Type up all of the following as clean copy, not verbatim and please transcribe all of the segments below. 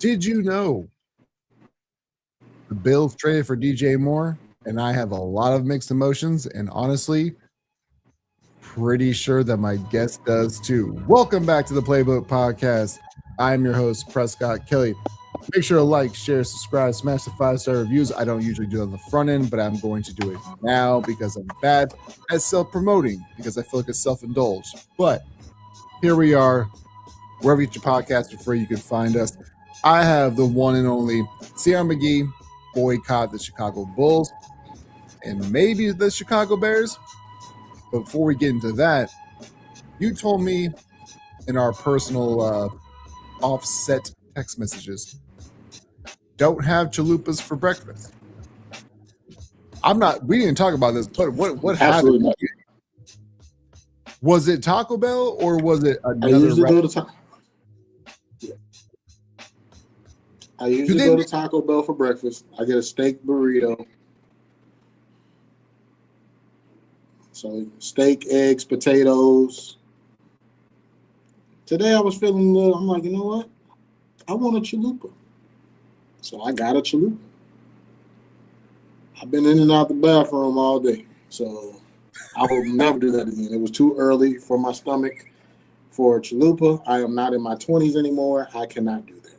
Did you know the Bills traded for DJ Moore? And I have a lot of mixed emotions, and honestly, pretty sure that my guest does too. Welcome back to the Playbook Podcast. I'm your host, Prescott Kelly. Make sure to like, share, subscribe, smash the 5-star reviews. I don't usually do it on the front end, but I'm going to do it now because I'm bad at self-promoting, because I feel like it's self-indulged. But here we are. Wherever you get your podcasts for free, you can find us. I have the one and only CR MaGee, boycott the Chicago Bulls, and maybe the Chicago Bears. But before we get into that, you told me in our personal offset text messages, don't have chalupas for breakfast. We didn't talk about this, but what happened? Not. Was it Taco Bell or was it another? I usually go to Taco Bell for breakfast. I get a steak burrito. So steak, eggs, potatoes. Today I was feeling a little, I'm like, you know what? I want a chalupa. So I got a chalupa. I've been in and out the bathroom all day. So I will never do that again. It was too early for my stomach for a chalupa. I am not in my 20s anymore. I cannot do that.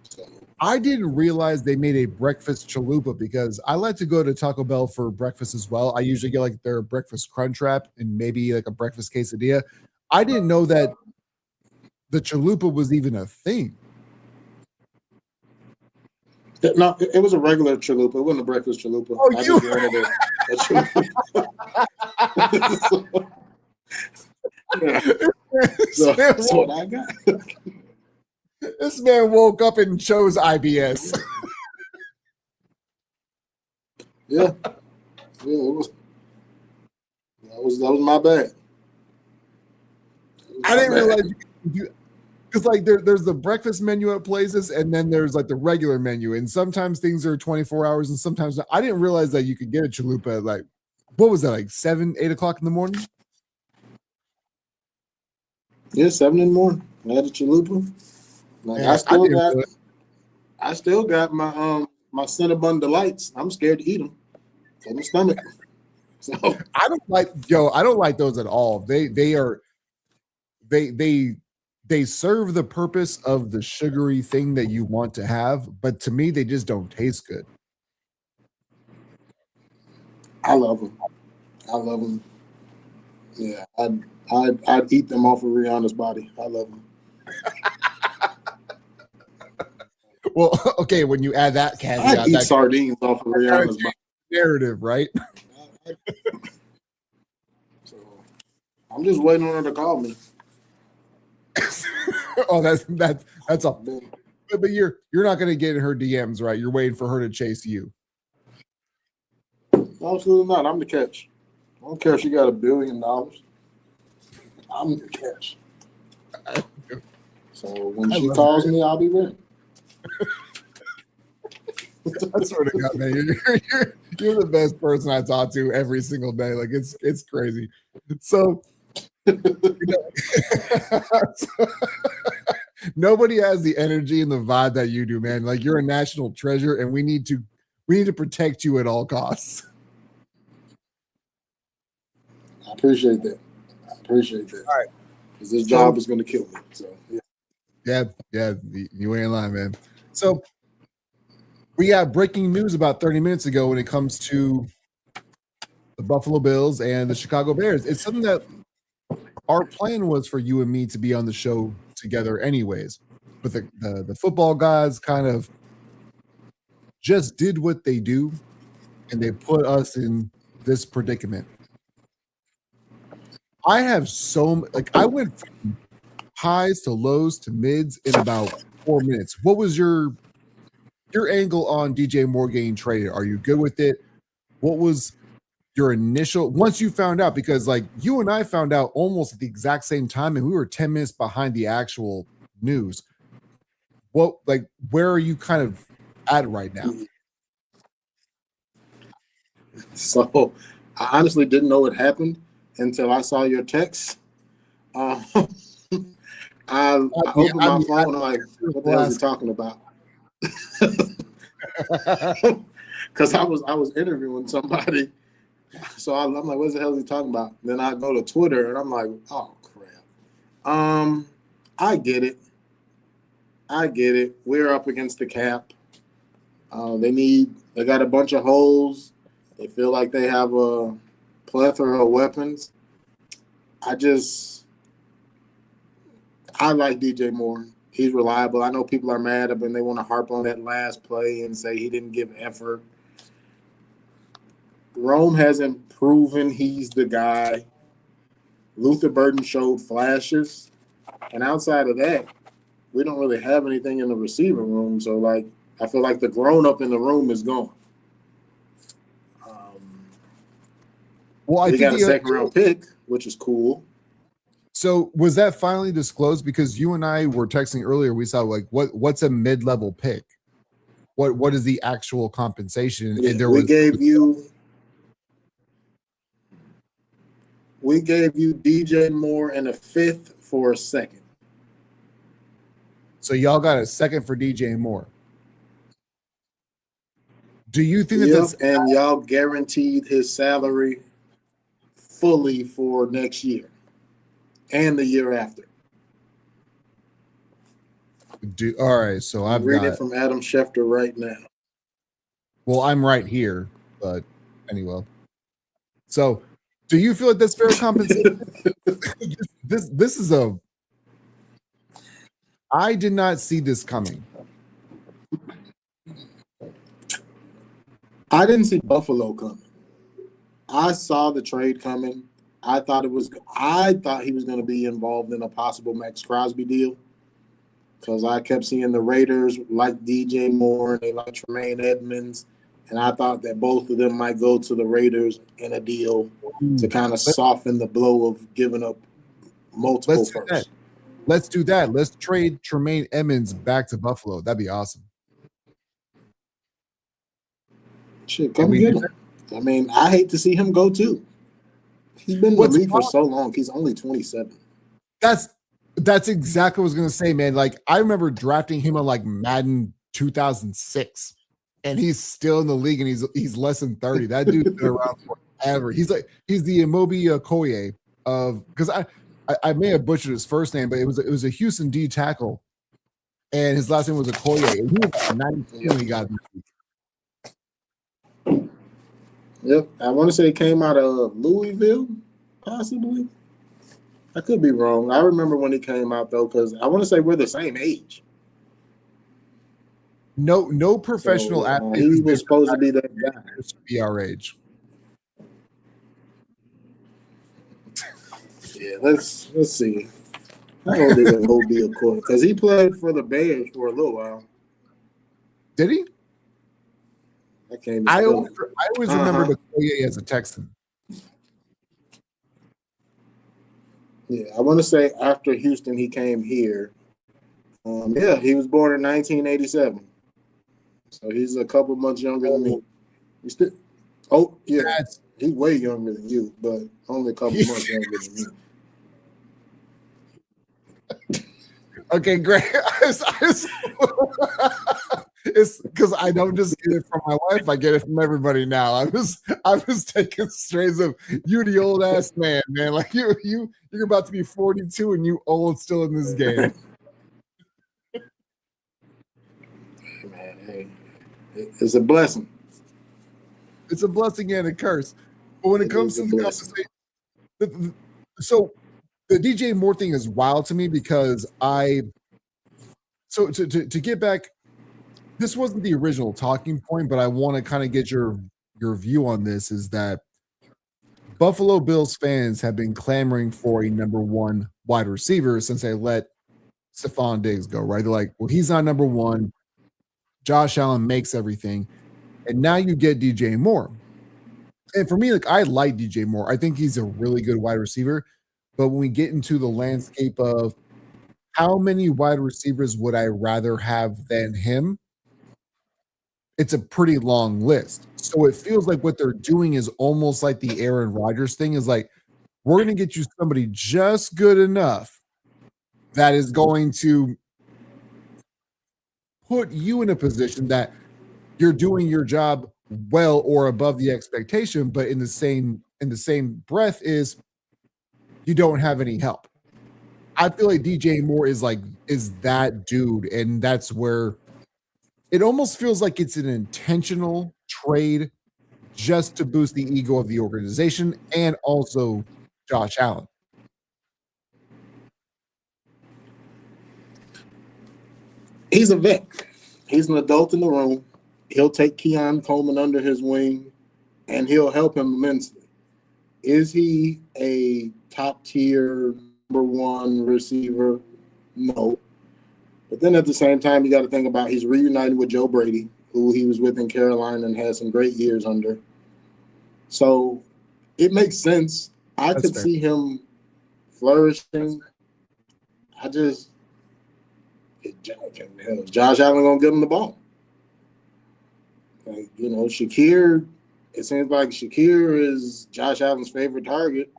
So I didn't realize they made a breakfast chalupa because I like to go to Taco Bell for breakfast as well. I usually get like their breakfast crunch wrap and maybe like a breakfast quesadilla. I didn't know that the chalupa was even a thing. No, it was a regular chalupa. It wasn't a breakfast chalupa. Oh, I you just wanted a chalupa. So that's what I got. This man woke up and chose IBS. Yeah, it was that was my bad. I didn't realize because like there's the breakfast menu at places, and then there's like the regular menu, and sometimes things are 24 hours, and sometimes not. I didn't realize that you could get a chalupa at like, what was that, like 7, 8 o'clock in the morning? Yeah, 7 in the morning. I had a chalupa. Like yeah, I still got my my Cinnabon Delights. I'm scared to eat them for my stomach. So I don't like those at all. They serve the purpose of the sugary thing that you want to have, but to me, they just don't taste good. I love them. Yeah, I'd eat them off of Rihanna's body. I love them. Well, okay, when you add that caveat, I'd eat sardines off of Rihanna's body. Narrative, right? So I'm just waiting on her to call me. Oh, that's all. But you're not going to get in her DMs, right? You're waiting for her to chase you. Absolutely not. I'm the catch. I don't care if she got $1 billion. I'm the catch. So when she calls me, I'll be ready. I swear to God, man, you're the best person I talk to every single day. Like it's crazy. So, nobody has the energy and the vibe that you do, man. Like you're a national treasure, and we need to protect you at all costs. I appreciate that. All right, because this job is going to kill me. So yeah, you ain't lying, man. So we got breaking news about 30 minutes ago when it comes to the Buffalo Bills and the Chicago Bears. It's something that our plan was for you and me to be on the show together anyways. But the football guys kind of just did what they do, and they put us in this predicament. I have I went from highs to lows to mids in about 4 minutes. What was your angle on DJ Moore getting traded? Are you good with it? What was your initial, once you found out, because like you and I found out almost at the exact same time, and we were 10 minutes behind the actual news. Where are you kind of at right now? So I honestly didn't know it happened until I saw your text. I opened my phone and I'm like, what the hell is he talking about? Because I was interviewing somebody, so I'm like, what the hell is he talking about? Then I go to Twitter and I'm like, oh crap. I get it. We're up against the cap. They got a bunch of holes. They feel like they have a plethora of weapons. I like DJ Moore. He's reliable. I know people are mad and they want to harp on that last play and say he didn't give effort. Rome hasn't proven he's the guy. Luther Burden showed flashes. And outside of that, we don't really have anything in the receiver room. So, like, I feel like the grown-up in the room is gone. Well, I we think got a second-round pick, which is cool. So was that finally disclosed? Because you and I were texting earlier. We saw like what's a mid-level pick? What is the actual compensation? Yeah, and we gave you DJ Moore and a fifth for a second. So y'all got a second for DJ Moore. Do you think and y'all guaranteed his salary fully for next year and the year after? All right, so I've read it from Adam Schefter right now. Well, I'm right here, but anyway. So, do you feel like that's fair compensation? This is I did not see this coming. I didn't see Buffalo coming. I saw the trade coming. I thought he was going to be involved in a possible Maxx Crosby deal because I kept seeing the Raiders like DJ Moore and they like Tremaine Edmonds, and I thought that both of them might go to the Raiders in a deal to kind of soften the blow of giving up multiple firsts. Let's do that. Let's trade Tremaine Edmonds back to Buffalo. That'd be awesome. Shit, come get him. I mean, I hate to see him go too. He's been in the league for so long. He's only 27. That's exactly what I was gonna say, man. Like I remember drafting him on like Madden 2006, and he's still in the league, and he's less than 30. That dude's been around forever. He's the Immobile Okoye of because I may have butchered his first name, but it was a Houston D tackle, and his last name was Okoye. And he was 19 when he got in the league. Yep, I want to say it came out of Louisville, possibly. I could be wrong. I remember when he came out though, because I want to say we're the same age. No professional athlete. He was supposed to be that guy. Be our age. Yeah, let's see. How old is Immobile Okoye? Because he played for the Bears for a little while. Did he? I always remember Okoye as a Texan. Yeah, I want to say after Houston, he came here. Yeah, he was born in 1987. So he's a couple months younger than me. He's way younger than you, but only a couple months younger than me. Okay, great. It's because I don't just get it from my wife; I get it from everybody now. I was taking strays of you, the old ass man. Like you're about to be 42 and you old still in this game. Man, hey, it's a blessing. It's a blessing and a curse. But when it comes to the conversation, so the DJ Moore thing is wild to me because to get back, this wasn't the original talking point, but I want to kind of get your view on this is that Buffalo Bills fans have been clamoring for a number one wide receiver since they let Stephon Diggs go, right? They're like, well, he's not number one. Josh Allen makes everything. And now you get DJ Moore. And for me, like I like DJ Moore. I think he's a really good wide receiver. But when we get into the landscape of how many wide receivers would I rather have than him, it's a pretty long list. So it feels like what they're doing is almost like the Aaron Rodgers thing is like, we're going to get you somebody just good enough that is going to put you in a position that you're doing your job well or above the expectation, but in the same breath is you don't have any help. I feel like DJ Moore is that dude, and that's where it almost feels like it's an intentional trade just to boost the ego of the organization and also Josh Allen. He's a vet. He's an adult in the room. He'll take Keon Coleman under his wing, and he'll help him immensely. Is he a top tier number one receiver? No. But then at the same time, you got to think about he's reunited with Joe Brady, who he was with in Carolina and had some great years under. So it makes sense. I could see him flourishing. Is Josh Allen gonna give him the ball? Like, Shakir. It seems like Shakir is Josh Allen's favorite target.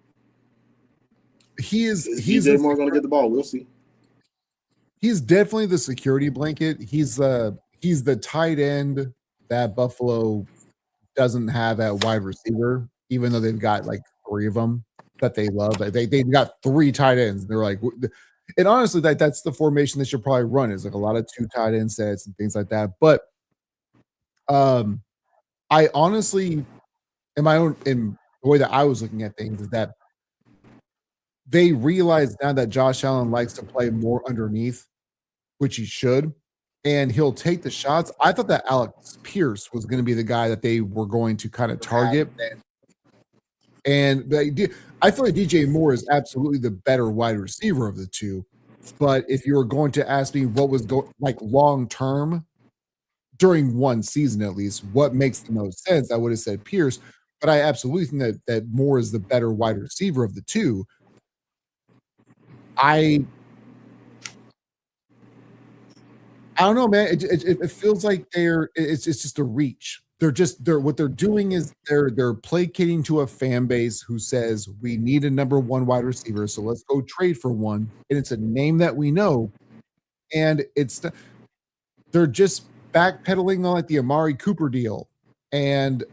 He's DJ Moore going to get the ball. We'll see. He's definitely the security blanket. He's the tight end that Buffalo doesn't have at wide receiver, even though they've got like 3 of them that they love. They've got 3 tight ends. They're like, and honestly, that's the formation they should probably run, is like a lot of 2 tight end sets and things like that. But I honestly, in the way that I was looking at things, is that they realize now that Josh Allen likes to play more underneath, which he should, and he'll take the shots. I thought that Alex Pierce was going to be the guy that they were going to kind of target. And I feel like DJ Moore is absolutely the better wide receiver of the 2. But if you were going to ask me what was like long term during one season, at least, what makes the most sense, I would have said Pierce. But I absolutely think that Moore is the better wide receiver of the 2. I don't know, man. It feels like it's just a reach. What they're doing is they're placating to a fan base who says we need a number 1 wide receiver, so let's go trade for one. And it's a name that we know, and they're just backpedaling on like the Amari Cooper deal. And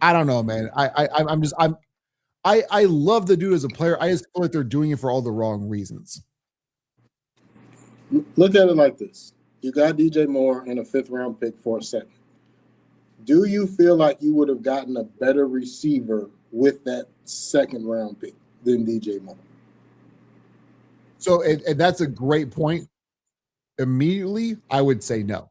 I don't know, man. I love the dude as a player. I just feel like they're doing it for all the wrong reasons. Look at it like this. You got DJ Moore and a 5th round pick for a second. Do you feel like you would have gotten a better receiver with that 2nd round pick than DJ Moore? So, and that's a great point. Immediately, I would say no.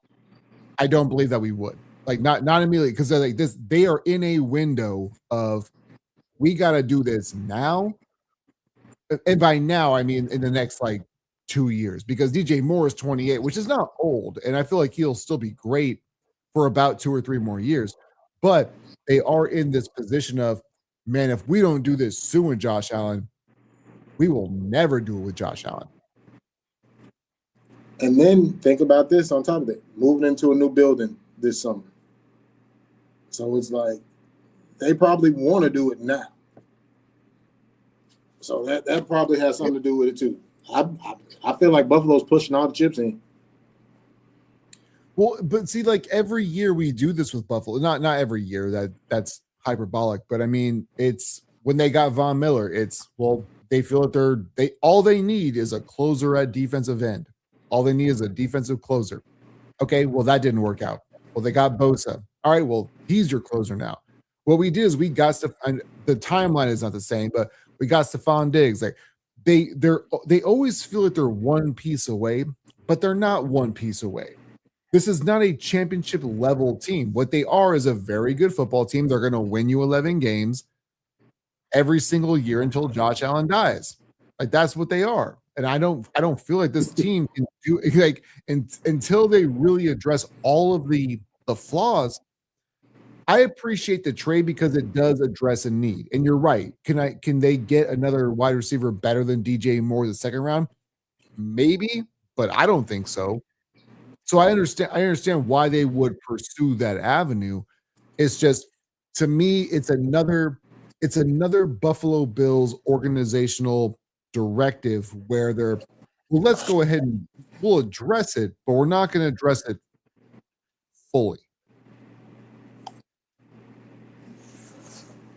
I don't believe that we would. Like, not immediately, because they're like this. They are in a window of we got to do this now. And by now, I mean in the next like 2 years, because DJ Moore is 28, which is not old. And I feel like he'll still be great for about 2 or 3 more years. But they are in this position of, man, if we don't do this soon with Josh Allen, we will never do it with Josh Allen. And then think about this on top of it, moving into a new building this summer. So it's like they probably want to do it now. So that probably has something to do with it too. I feel like Buffalo's pushing all the chips in. Well, but see, like every year we do this with Buffalo. Not every year, that's hyperbolic, but I mean, it's when they got Von Miller, it's they feel that all they need is a closer at defensive end. All they need is a defensive closer. Okay, well, that didn't work out. Well, they got Bosa. All right, well, he's your closer now. What we did is we got the timeline is not the same, but we got Stephon Diggs. Like they always feel like they're one piece away, but they're not one piece away. This is not a championship level team. What they are is a very good football team. They're going to win you 11 games every single year until Josh Allen dies. Like that's what they are. And I don't feel like this team can do until they really address all of the flaws. I appreciate the trade because it does address a need. And you're right. Can they get another wide receiver better than DJ Moore the 2nd round? Maybe, but I don't think so. So I understand why they would pursue that avenue. It's just, to me, it's another Buffalo Bills organizational directive where they're well, let's go ahead and we'll address it, but we're not going to address it fully.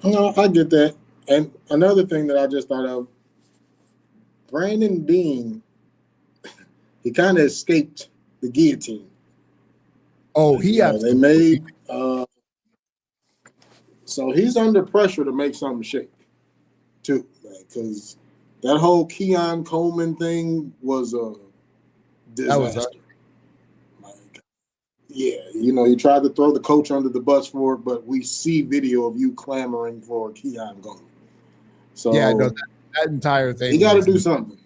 No, I get that. And another thing that I just thought of, Brandon Bean, he kind of escaped the guillotine. Oh, he they made so he's under pressure to make something shake too, because that whole Keon Coleman thing was a disaster. Yeah, you tried to throw the coach under the bus for it, but we see video of you clamoring for Keon Coleman. So yeah, no, that entire thing. You got to do something.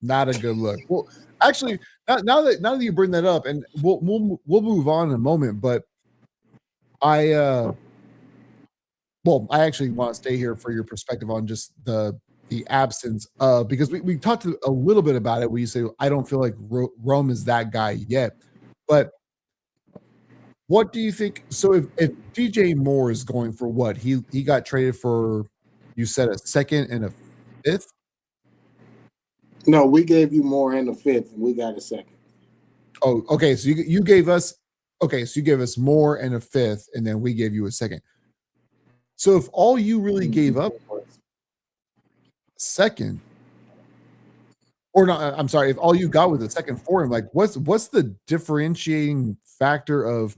Not a good look. Well, actually, now that you bring that up, and we'll move on in a moment, but I actually want to stay here for your perspective on just the absence of, because we talked a little bit about it where you say I don't feel like Rome is that guy yet, but what do you think? So if DJ Moore is going for what he got traded for, you said a second and a fifth. No, we gave you Moore and a fifth, and we got a second. Oh, okay. So you gave us Moore and a fifth, and then we gave you a second. So if all you really gave up was second, or not, I'm sorry, if all you got was a second for him, like what's the differentiating factor of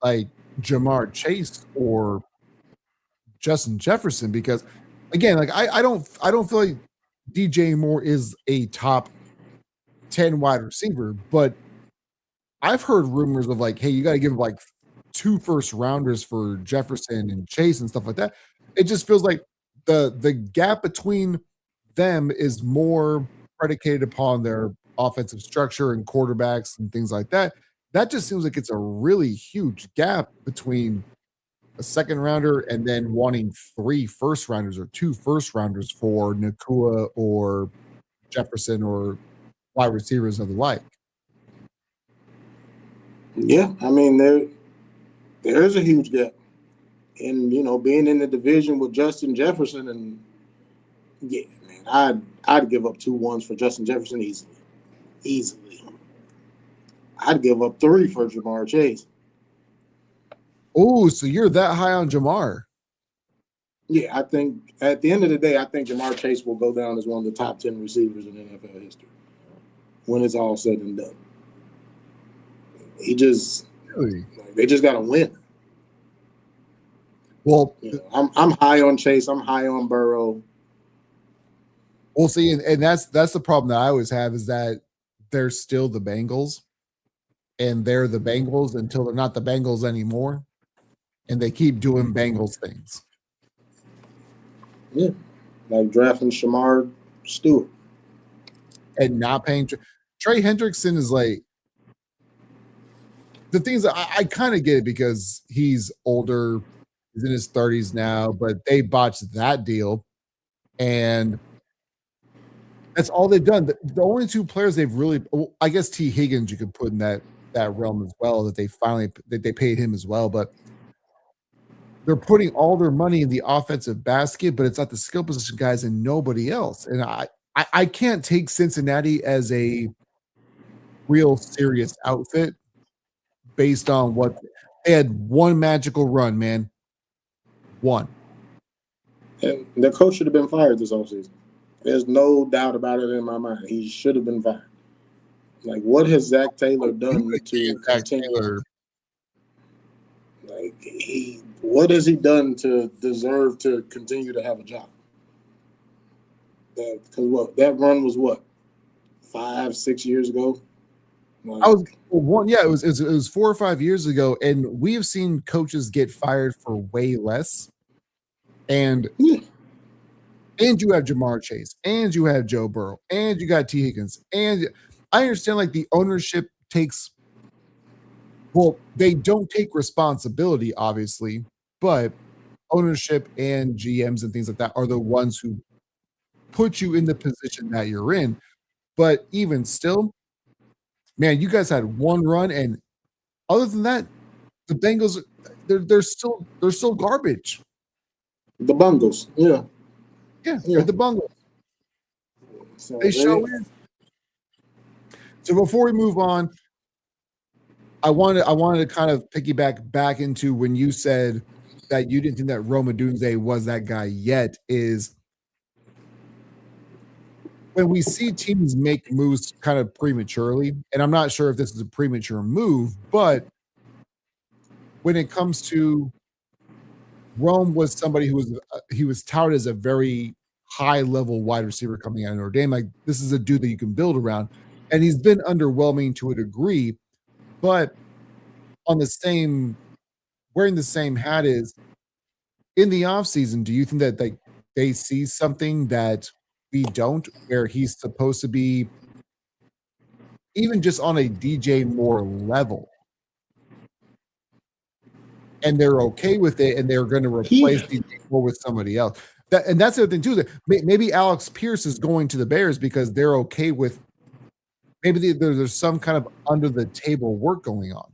like Jamar Chase or Justin Jefferson? Because again, like I don't feel like DJ Moore is a top 10 wide receiver, but I've heard rumors of like, hey, you got to give like 2 first rounders for Jefferson and Chase and stuff like that. It just feels like the gap between them is more predicated upon their offensive structure and quarterbacks and things like that. That just seems like it's a really huge gap between a second rounder and then wanting 3 first rounders or 2 first rounders for Nakua or Jefferson or wide receivers of the like. Yeah, I mean there is a huge gap, and being in the division with Justin Jefferson, and yeah, man, I'd give up 2 ones for Justin Jefferson easily. I'd give up 3 for Jamar Chase. Oh, so you're that high on Jamar? Yeah, I think at the end of the day, I think Jamar Chase will go down as one of the top 10 receivers in NFL history when it's all said and done. He just they just got to win. Well, I'm high on Chase. I'm high on Burrow. We'll see, and that's the problem that I always have is that they're still the Bengals, and they're the Bengals until they're not the Bengals anymore, and they keep doing Bengals things. Yeah, like drafting Shamar Stewart and not paying Trey Hendrickson is like the things that I kind of get it because he's older, he's in his 30s now, but they botched that deal, and that's all they've done. The only 2 players they've really, I guess T. Higgins you could put in that realm as well, that they paid him as well, but they're putting all their money in the offensive basket, but it's not the skill position guys and nobody else. And I can't take Cincinnati as a real serious outfit based on what they had. 1 magical run, man. 1. And the coach should have been fired this offseason. There's no doubt about it in my mind. He should have been fired. Like, what has Zach Taylor done to continue? Like, what has he done to deserve to continue to have a job? Because that run was 5-6 years ago. Like, it was 4 or 5 years ago, and we have seen coaches get fired for way less. And you have Jamar Chase, and you have Joe Burrow, and you got T. Higgins, and I understand like the ownership takes. Well, they don't take responsibility, obviously, but ownership and GMs and things like that are the ones who put you in the position that you're in. But even still, man, you guys had 1 run, and other than that, the Bengals they're still garbage. The Bungles, yeah, the Bungles. So They show is. So before we move on, I wanted to kind of piggyback back into when you said that you didn't think that Rome Odunze was that guy yet. Is when we see teams make moves kind of prematurely, and I'm not sure if this is a premature move, but when it comes to Rome was somebody who was he was touted as a very high level wide receiver coming out of Notre Dame. Like this is a dude that you can build around, and he's been underwhelming to a degree. But on the same, wearing the same hat is in the offseason, do you think that they see something that we don't, where he's supposed to be even just on a DJ Moore level? And they're okay with it, and they're going to replace DJ Moore with somebody else. That's the other thing too. That maybe Alex Pierce is going to the Bears because they're okay with maybe there's some kind of under the table work going on.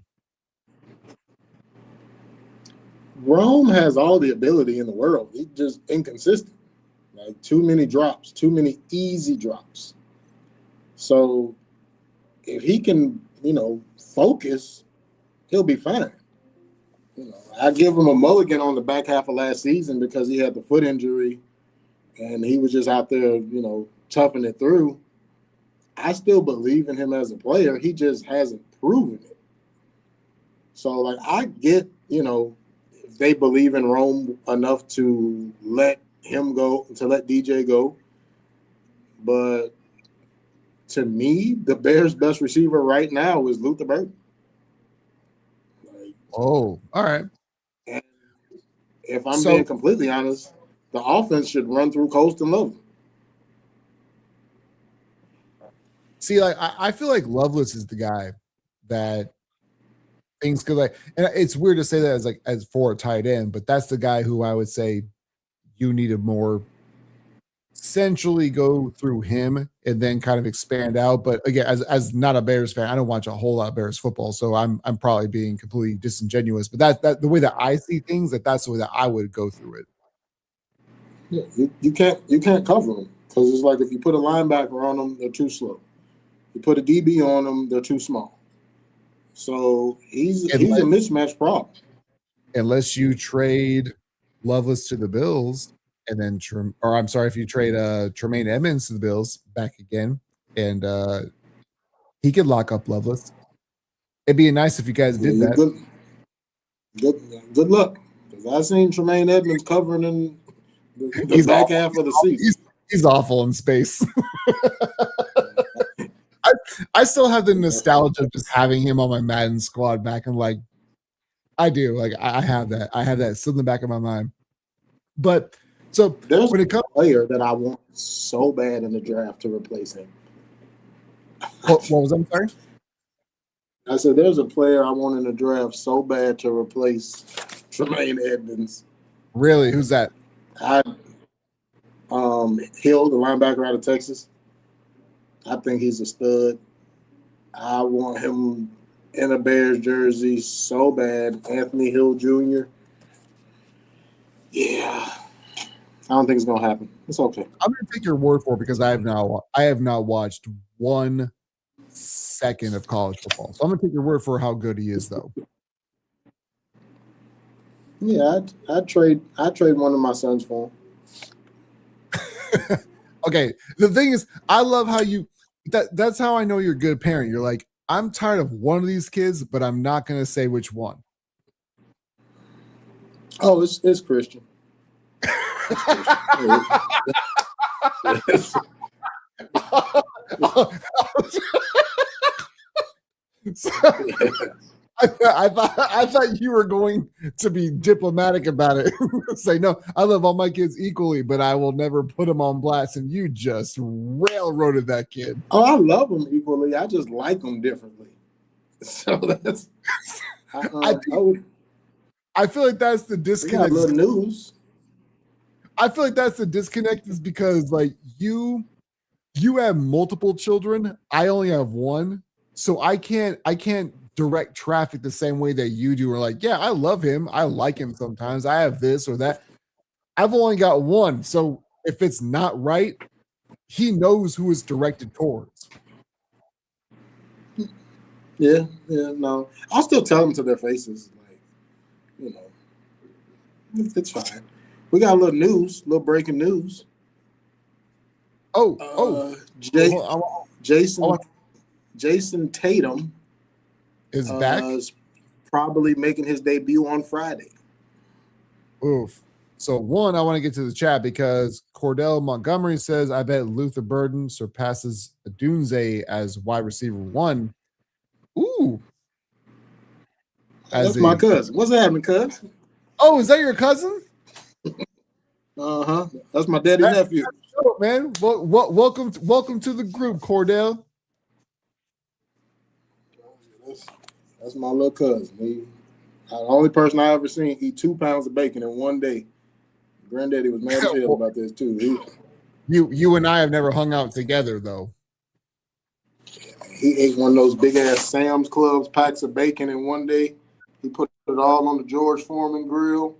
Rome has all the ability in the world. He's just inconsistent. Like too many drops, too many easy drops. So if he can, focus, he'll be fine. I give him a mulligan on the back half of last season because he had the foot injury and he was just out there, toughing it through. I still believe in him as a player. He just hasn't proven it. So, I get, if they believe in Rome enough to let him go, to let DJ go. But to me, the Bears' best receiver right now is Luther Burden. All right. And if I'm being completely honest, the offense should run through Coast and Love. See, I feel like Loveless is the guy that things could and it's weird to say that as for a tight end, but that's the guy who I would say you need to more centrally go through him and then kind of expand out. But again, as not a Bears fan, I don't watch a whole lot of Bears football, so I'm probably being completely disingenuous. But that the way that I see things, that's the way that I would go through it. Yeah, you can't cover them because it's like if you put a linebacker on them, they're too slow. You put a DB on them, they're too small. So he's a mismatch problem. Unless you trade Loveless to the Bills, and then if you trade Tremaine Edmonds to the Bills back again, and he could lock up Loveless. It'd be nice if you guys did that. Good luck, because I've seen Tremaine Edmonds covering in the back half of the season. He's awful in space. I still have the nostalgia of just having him on my Madden squad back, and I do. I have that. I have that still in the back of my mind. But so there's when it comes a player that I want so bad in the draft to replace him. What was that? I'm sorry? I said there's a player I want in the draft so bad to replace Tremaine Edmonds. Really? Who's that? Hill, the linebacker out of Texas. I think he's a stud. I want him in a Bears jersey so bad. Anthony Hill Jr. Yeah. I don't think it's gonna happen. It's okay. I'm gonna take your word for it because I have not watched 1 second of college football. So I'm gonna take your word for how good he is, though. Yeah, I'd trade one of my sons for him. Okay. The thing is, I love how that's how I know you're a good parent. You're like, I'm tired of one of these kids, but I'm not gonna say which one. Oh, it's Christian. I thought you were going to be diplomatic about it. Say, no, I love all my kids equally, but I will never put them on blast. And you just railroaded that kid. Oh, I love them equally. I just like them differently. So that's. I feel like that's the disconnect. Little news. I feel like that's the disconnect is because you have multiple children. I only have one, so I can't direct traffic the same way that you do. Or yeah, I love him. I like him sometimes. I have this or that. I've only got one, so if it's not right, he knows who it's directed towards. Yeah, no. I'll still tell them to their faces, like, you know, it's fine. We got a little breaking news. Jason Tatum is back. Is probably making his debut on Friday. Oof. So one, I want to get to the chat because Cordell Montgomery says, I bet Luther Burden surpasses Dunze as wide receiver 1. Ooh. That's my cousin. What's happening, cuz? Oh, is that your cousin? Uh-huh. That's my daddy nephew. Show, man. Welcome to the group, Cordell. That's my little cousin. The only person I ever seen eat 2 pounds of bacon in one day. Granddaddy was mad as hell about this too. You and I have never hung out together though. He ate one of those big ass Sam's Clubs packs of bacon in one day. He put it all on the George Foreman grill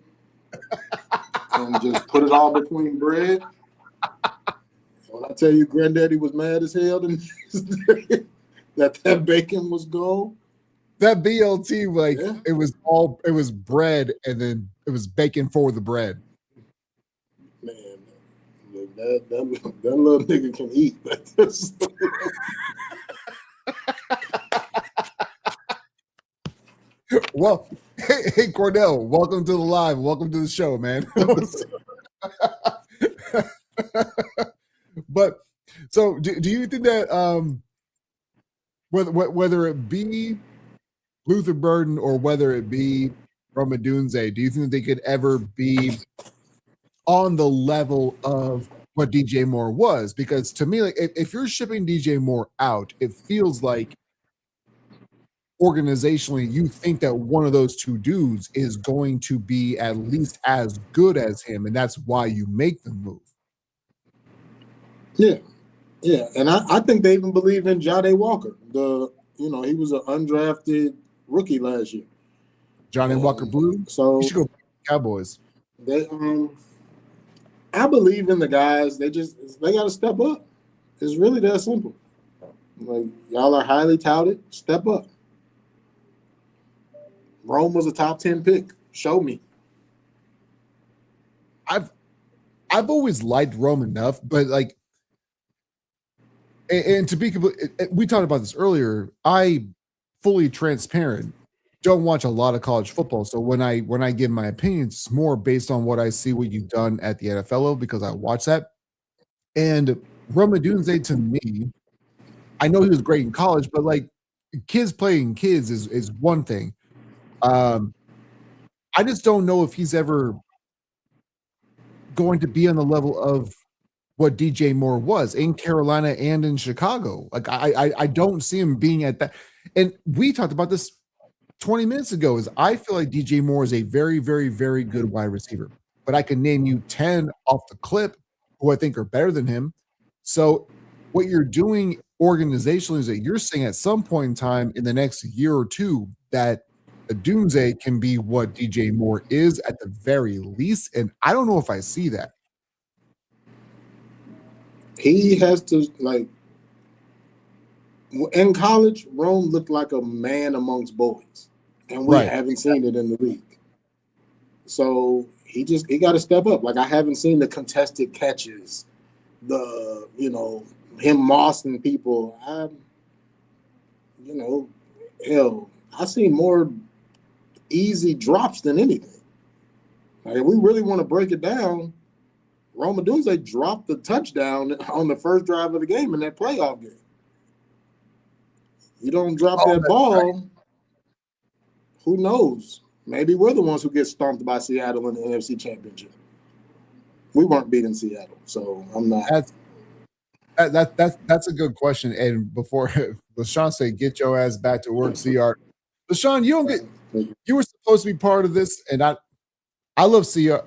and just put it all between bread. When I tell you, Granddaddy was mad as hell that bacon was gone. That BLT, it was bread and then it was bacon for the bread. Man, that little nigga can eat. Well, hey Cordell, welcome to the live. Welcome to the show, man. But so do you think that whether it be Luther Burden or whether it be Rome Odunze, do you think they could ever be on the level of what DJ Moore was? Because to me, like if you're shipping DJ Moore out, it feels like organizationally you think that one of those two dudes is going to be at least as good as him, and that's why you make the move. Yeah, and I think they even believe in Jade Walker. He was an undrafted rookie last year. Johnny Walker Blue. So you should go Cowboys. I believe in the guys. They got to step up. It's really that simple. Like, y'all are highly touted. Step up. Rome was a top 10 pick. Show me. I've always liked Rome enough, but like, and to be complete, we talked about this earlier. I fully transparent don't watch a lot of college football, so when I give my opinions, it's more based on what I see what you've done at the NFL level because I watch that. And Rome Odunze, to me, I know he was great in college, but like kids playing kids is one thing. I just don't know if he's ever going to be on the level of what DJ Moore was in Carolina and in Chicago. Like I don't see him being at that. And we talked about this 20 minutes ago. Is I feel like DJ Moore is a very, very, very good wide receiver, but I can name you 10 off the clip who I think are better than him. So what you're doing organizationally is that you're saying at some point in time in the next year or two that Odunze can be what DJ Moore is at the very least. And I don't know if I see that. He has to, like, in college, Rome looked like a man amongst boys, and we haven't seen it in the league. So he got to step up. Like, I haven't seen the contested catches, him mossing people. I seen more easy drops than anything. Like, if we really want to break it down, Rome Odunze dropped the touchdown on the first drive of the game in that playoff game. You don't drop that ball, right. Who knows? Maybe we're the ones who get stomped by Seattle in the NFC Championship. We weren't beating Seattle, so I'm not. That's a good question. And before LaShawn say, "Get your ass back to work," CR. LaShawn, you were supposed to be part of this, and I love CR.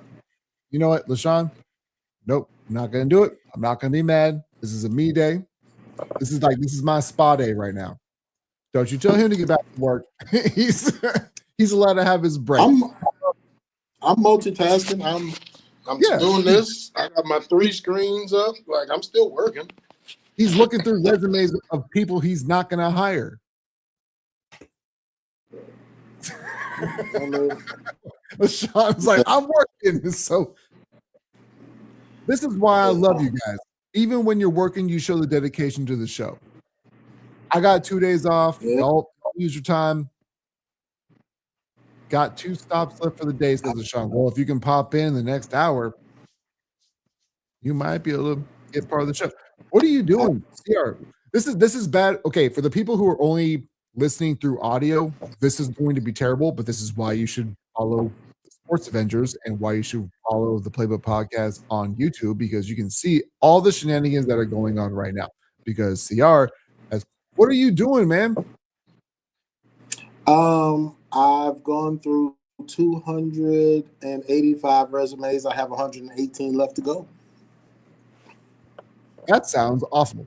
You know what, LaShawn? Nope, I'm not gonna do it. I'm not gonna be mad. This is a me day. This is my spa day right now. Don't you tell him to get back to work. He's allowed to have his break. I'm multitasking. I'm doing this. I got my 3 screens up. Like, I'm still working. He's looking through resumes of people he's not going to hire. Sean's like, I'm working. So this is why I love you guys. Even when you're working, you show the dedication to the show. I got 2 days off. Yeah. Don't use your time. Got 2 stops left for the day, says Sean. Well, if you can pop in the next hour, you might be able to get part of the show. What are you doing, CR? This is bad. Okay, for the people who are only listening through audio, this is going to be terrible, but this is why you should follow the Sports Avengers and why you should follow the Playbook Podcast on YouTube, because you can see all the shenanigans that are going on right now. Because CR has, what are you doing, man? I've gone through 285 resumes. I have 118 left to go. That sounds awful.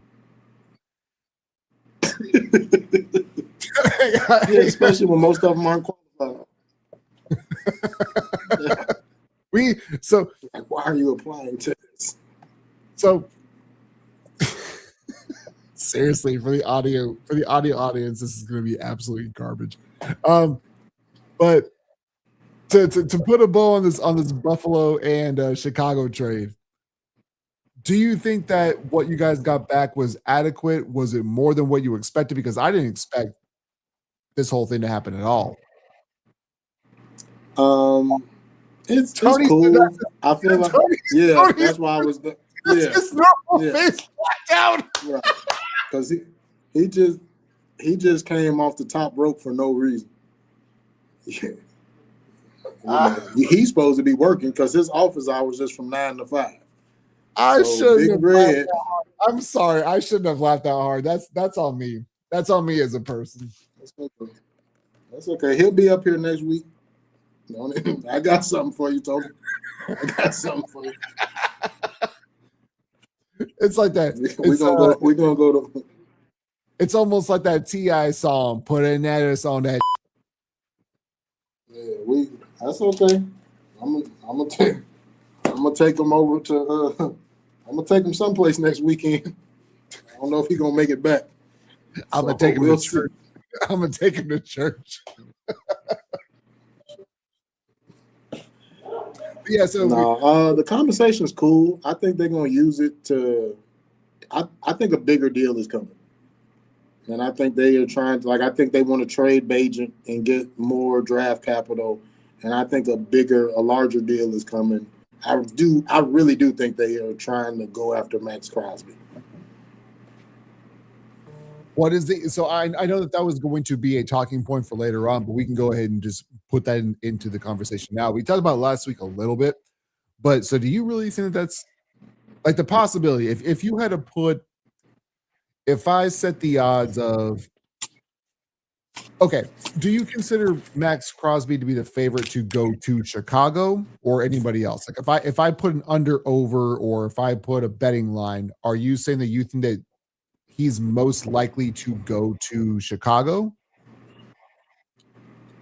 Yeah, especially when most of them aren't qualified. So like, why are you applying to this? So seriously, for the audio audience, this is going to be absolutely garbage. But to put a bow on this Buffalo and Chicago trade, do you think that what you guys got back was adequate? Was it more than what you expected? Because I didn't expect this whole thing to happen at all. It's cool. I feel like that's why I was there. Yeah, his normal face blacked out. Right, because he just came off the top rope for no reason. Yeah. He's supposed to be working because his office hours just from 9 to 5. I shouldn't have laughed that hard. I'm sorry. I shouldn't have laughed that hard. That's on me. That's on me as a person. That's okay. He'll be up here next week. I got something for you, Toby. I got something for you. It's like that. We're gonna go to. It's almost like that T.I. song. Put an address on that. Yeah, that's okay. I'm gonna take him over to. I'm gonna take him someplace next weekend. I don't know if he's gonna make it back. I'm gonna take him to church. I'm gonna take him to church. Yeah. So the conversation is cool. I think they're gonna use it to. I think a bigger deal is coming. And I think they are trying to, I think they want to trade Bajent and get more draft capital. And I think a larger deal is coming. I really do think they are trying to go after Maxx Crosby. What is so I know that was going to be a talking point for later on, but we can go ahead and just put that into the conversation now. We talked about it last week a little bit, but so do you really think that's like the possibility? If you had to put, if I set the odds of, okay, do you consider Maxx Crosby to be the favorite to go to Chicago or anybody else? Like if I put an under over, or if I put a betting line, are you saying that you think that he's most likely to go to Chicago?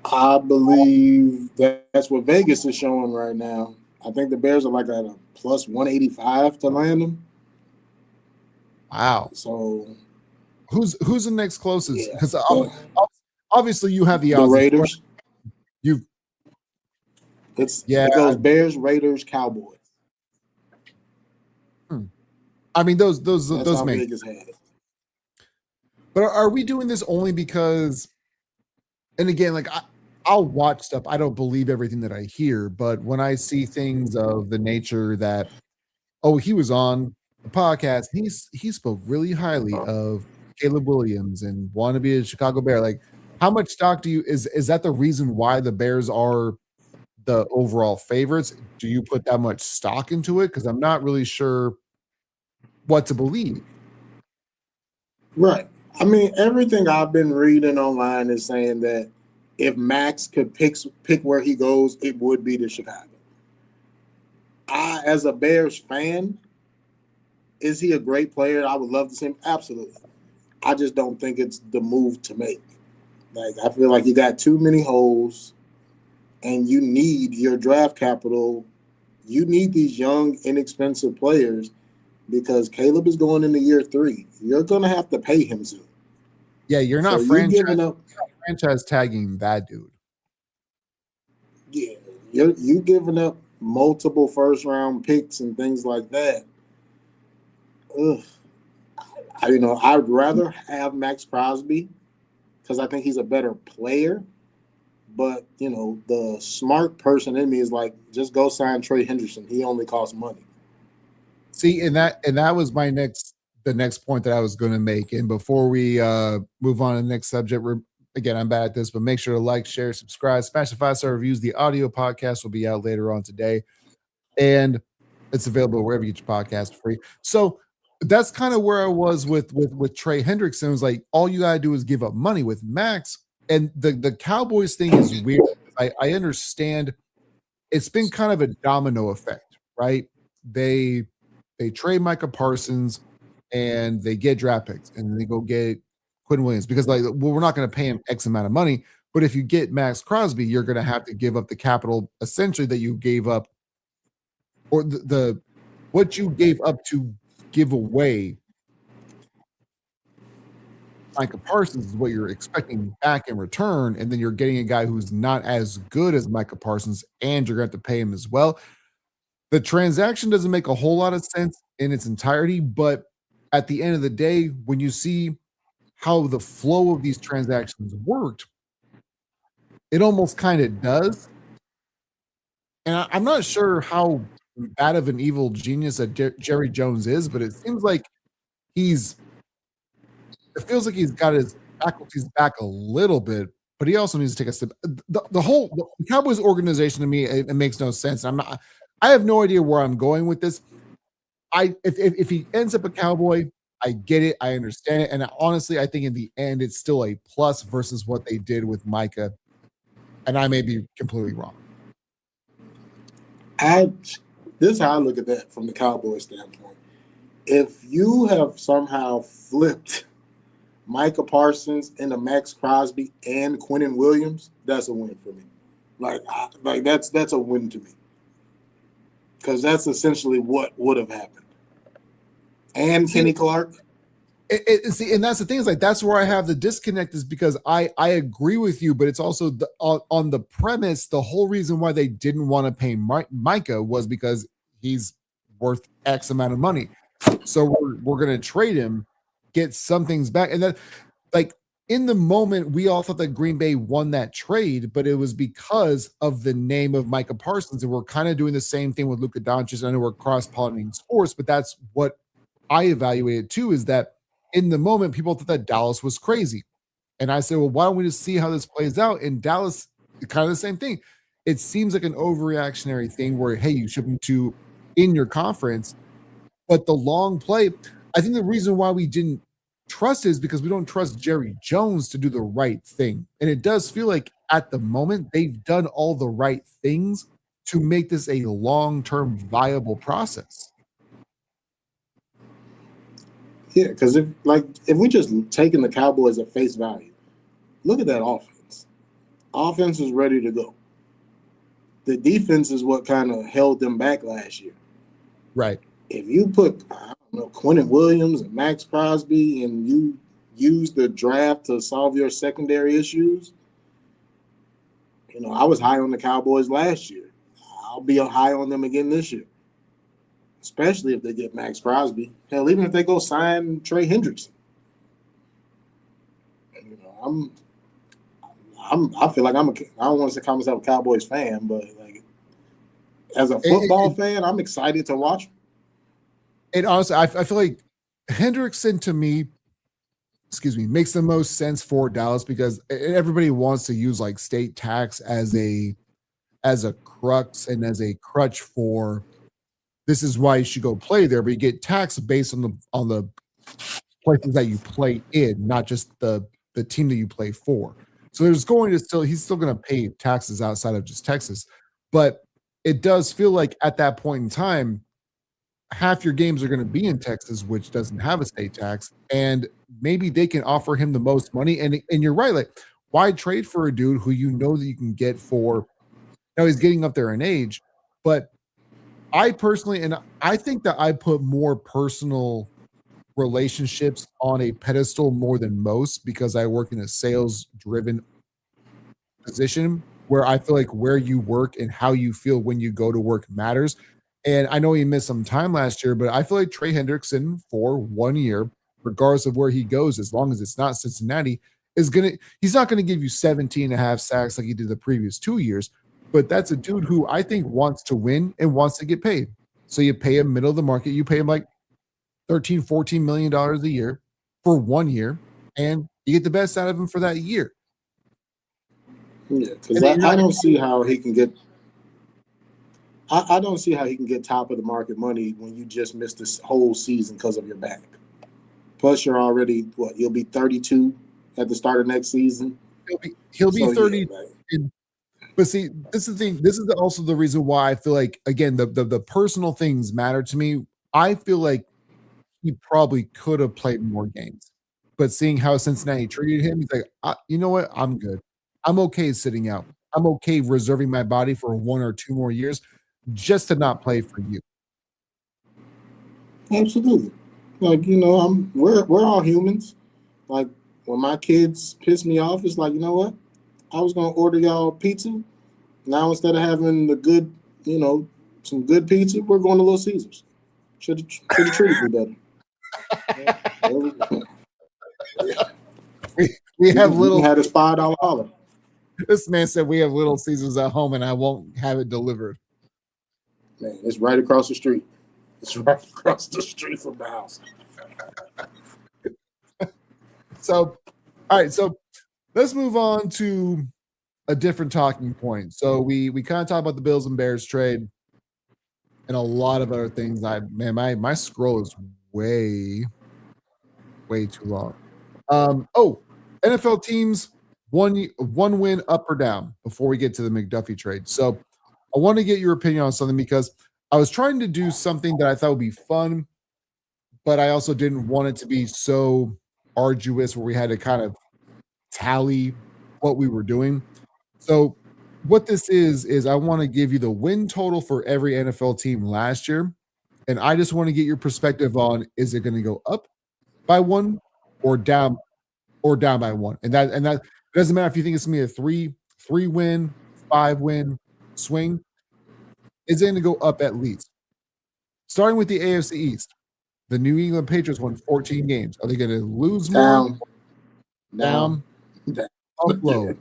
I believe that's what Vegas is showing right now. I think the Bears are like at a plus 185 to land him. Wow. So who's the next closest? Because obviously you have the Raiders. It goes Bears, Raiders, Cowboys. I mean those how make Vegas had it. But are we doing this only because? And again, like I'll watch stuff. I don't believe everything that I hear, but when I see things of the nature that, he was on the podcast, he spoke really highly of Caleb Williams and want to be a Chicago Bear. Like, how much stock do you is that the reason why the Bears are the overall favorites? Do you put that much stock into it? Because I'm not really sure what to believe. Right. I mean, everything I've been reading online is saying that if Maxx could pick where he goes, it would be to Chicago. I, as a Bears fan, is he a great player? I would love to see him. Absolutely. I just don't think it's the move to make. Like, I feel like you got too many holes, and you need your draft capital you need these young, inexpensive players because Caleb is going into year 3. You're going to have to pay him soon. Yeah, you're So not you giving up. franchise tagging that dude. Yeah, you giving up multiple first round picks and things like that. Ugh. I'd rather have Maxx Crosby because I think he's a better player. But the smart person in me is like, just go sign Trey Hendrickson. He only costs money. See, and that was the next point that I was going to make. And before we move on to the next subject, again, I'm bad at this, but make sure to like, share, subscribe, smash the 5-star reviews. The audio podcast will be out later on today, and it's available wherever you get your podcast free. So that's kind of where I was with Trey Hendrickson. It was like, all you gotta do is give up money. With Maxx, and the Cowboys thing is weird. I understand it's been kind of a domino effect, right? They trade Micah Parsons and they get draft picks, and they go get Quinn Williams because, like, well, we're not going to pay him X amount of money. But if you get Maxx Crosby, you're going to have to give up the capital essentially that you gave up, or the what you gave up to give away Micah Parsons is what you're expecting back in return, and then you're getting a guy who's not as good as Micah Parsons, and you're going to have to pay him as well. The transaction doesn't make a whole lot of sense in its entirety, but at the end of the day, when you see how the flow of these transactions worked, it almost kind of does. And I'm not sure how bad of an evil genius that Jerry Jones is, but it seems like it feels like he's got his faculties back a little bit, but he also needs to take a step. The Cowboys organization to me, it makes no sense. I have no idea where I'm going with this. If he ends up a Cowboy, I get it. I understand it. And honestly, I think in the end, it's still a plus versus what they did with Micah. And I may be completely wrong. This is how I look at that from the Cowboys standpoint. If you have somehow flipped Micah Parsons into Maxx Crosby and Quinnen Williams, that's a win for me. That's a win to me. Because that's essentially what would have happened. And Kenny Clark. See, and that's the thing, is like, that's where I have the disconnect, is because I agree with you, but it's also on the premise, the whole reason why they didn't want to pay Micah was because he's worth X amount of money. So we're going to trade him, get some things back. And that, like, in the moment, we all thought that Green Bay won that trade, but it was because of the name of Micah Parsons. And we're kind of doing the same thing with Luka Doncic. I know we're cross-pollinating sports, but that's what I evaluated too, is that in the moment, people thought that Dallas was crazy. And I said, well, why don't we just see how this plays out? In Dallas, kind of the same thing. It seems like an overreactionary thing where, hey, you ship them to in your conference, but the long play, I think the reason why we didn't trust is because we don't trust Jerry Jones to do the right thing. And it does feel like at the moment they've done all the right things to make this a long-term viable process. Yeah, because if we just taking the Cowboys at face value, look at that offense. Offense is ready to go. The defense is what kind of held them back last year. Right. If you put, I don't know, Quinnen Williams and Maxx Crosby, and you use the draft to solve your secondary issues, I was high on the Cowboys last year. I'll be high on them again this year, especially if they get Maxx Crosby. Hell, even if they go sign Trey Hendrickson. I feel like I don't want to call myself a Cowboys fan, but like as a football fan, I'm excited to watch them. And honestly, I feel like Hendrickson, to me, makes the most sense for Dallas, because everybody wants to use like state tax as a crux and as a crutch for, this is why you should go play there, but you get taxed based on the places that you play in, not just the team that you play for. So he's still going to pay taxes outside of just Texas. But it does feel like at that point in time, half your games are going to be in Texas, which doesn't have a state tax, and maybe they can offer him the most money. And you're right, like, why trade for a dude who that you can get for, he's getting up there in age, but I personally, and I think that I put more personal relationships on a pedestal more than most because I work in a sales driven position where I feel like where you work and how you feel when you go to work matters. And I know he missed some time last year, but I feel like Trey Hendrickson for 1 year, regardless of where he goes, as long as it's not Cincinnati, he's not gonna give you 17 and a half sacks like he did the previous 2 years. But that's a dude who I think wants to win and wants to get paid. So you pay him middle of the market, you pay him like 13, $14 million a year for 1 year, and you get the best out of him for that year. Yeah, because I don't see how he can get. I don't see how he can get top of the market money when you just missed this whole season because of your back. Plus, you're already you'll be 32 at the start of next season. He'll be 30. Yeah, but see, this is the thing. This is also the reason why I feel like, again, the personal things matter to me. I feel like he probably could have played more games, but seeing how Cincinnati treated him, he's like, you know what? I'm good. I'm okay sitting out. I'm okay reserving my body for 1 or 2 more years just to not play for you. Absolutely. Like, we're all humans. Like, when my kids piss me off, it's like, you know what? I was gonna order y'all pizza. Now instead of having the good, some good pizza, we're going to Little Caesars. Should have treated me better. we have little. Had this $5 olive. This man said we have Little Caesars at home, and I won't have it delivered. Man, it's right across the street. It's right across the street from the house. So, all right. So let's move on to a different talking point. So we kind of talk about the Bills and Bears trade and a lot of other things. My scroll is way too long. NFL teams, one win up or down before we get to the McDuffie trade. So I want to get your opinion on something because I was trying to do something that I thought would be fun, but I also didn't want it to be so arduous where we had to kind of tally what we were doing. So what this is I want to give you the win total for every NFL team last year. And I just want to get your perspective on, is it going to go up by 1 or down by 1? And that doesn't matter if you think it's going to be a 3 win, 5 win swing. Is it going to go up at least? Starting with the AFC East, the New England Patriots won 14 games. Are they going to lose more? Down. Buffalo.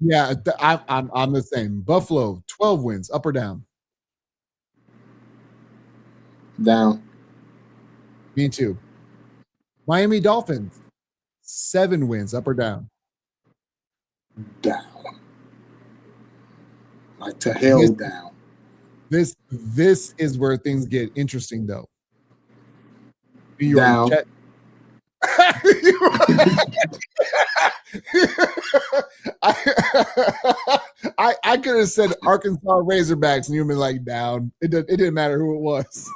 Yeah, I'm the same. Buffalo, 12 wins, up or down? Down. Me too. Miami Dolphins, 7 wins, up or down? Down. Like to hell down. This is where things get interesting, though. New York down. I could have said Arkansas Razorbacks, and you'd been like down. It didn't matter who it was.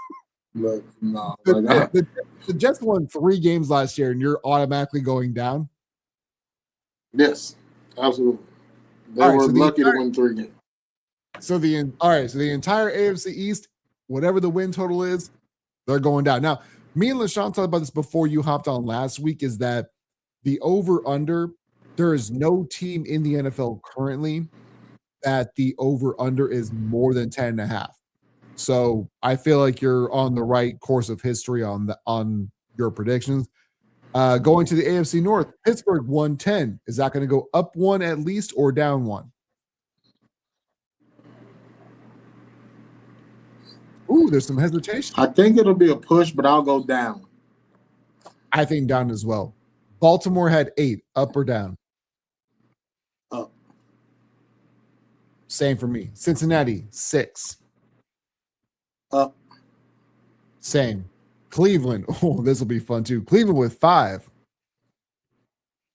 Look, no. The Jets won 3 games last year, and you're automatically going down. Yes, absolutely. They were lucky to win 3 games. So the entire AFC East, whatever the win total is, they're going down. Now, me and LaShawn talked about this before you hopped on last week, is that the over-under, there is no team in the NFL currently that the over-under is more than 10.5. So I feel like you're on the right course of history on your predictions. Going to the AFC North, Pittsburgh won 10. Is that going to go up 1 at least or down 1? Ooh, there's some hesitation. I think it'll be a push, but I'll go down. I think down as well. Baltimore had 8, up or down? Up. Same for me. Cincinnati, 6. Up. Same. Cleveland. Oh, this will be fun too. Cleveland with 5.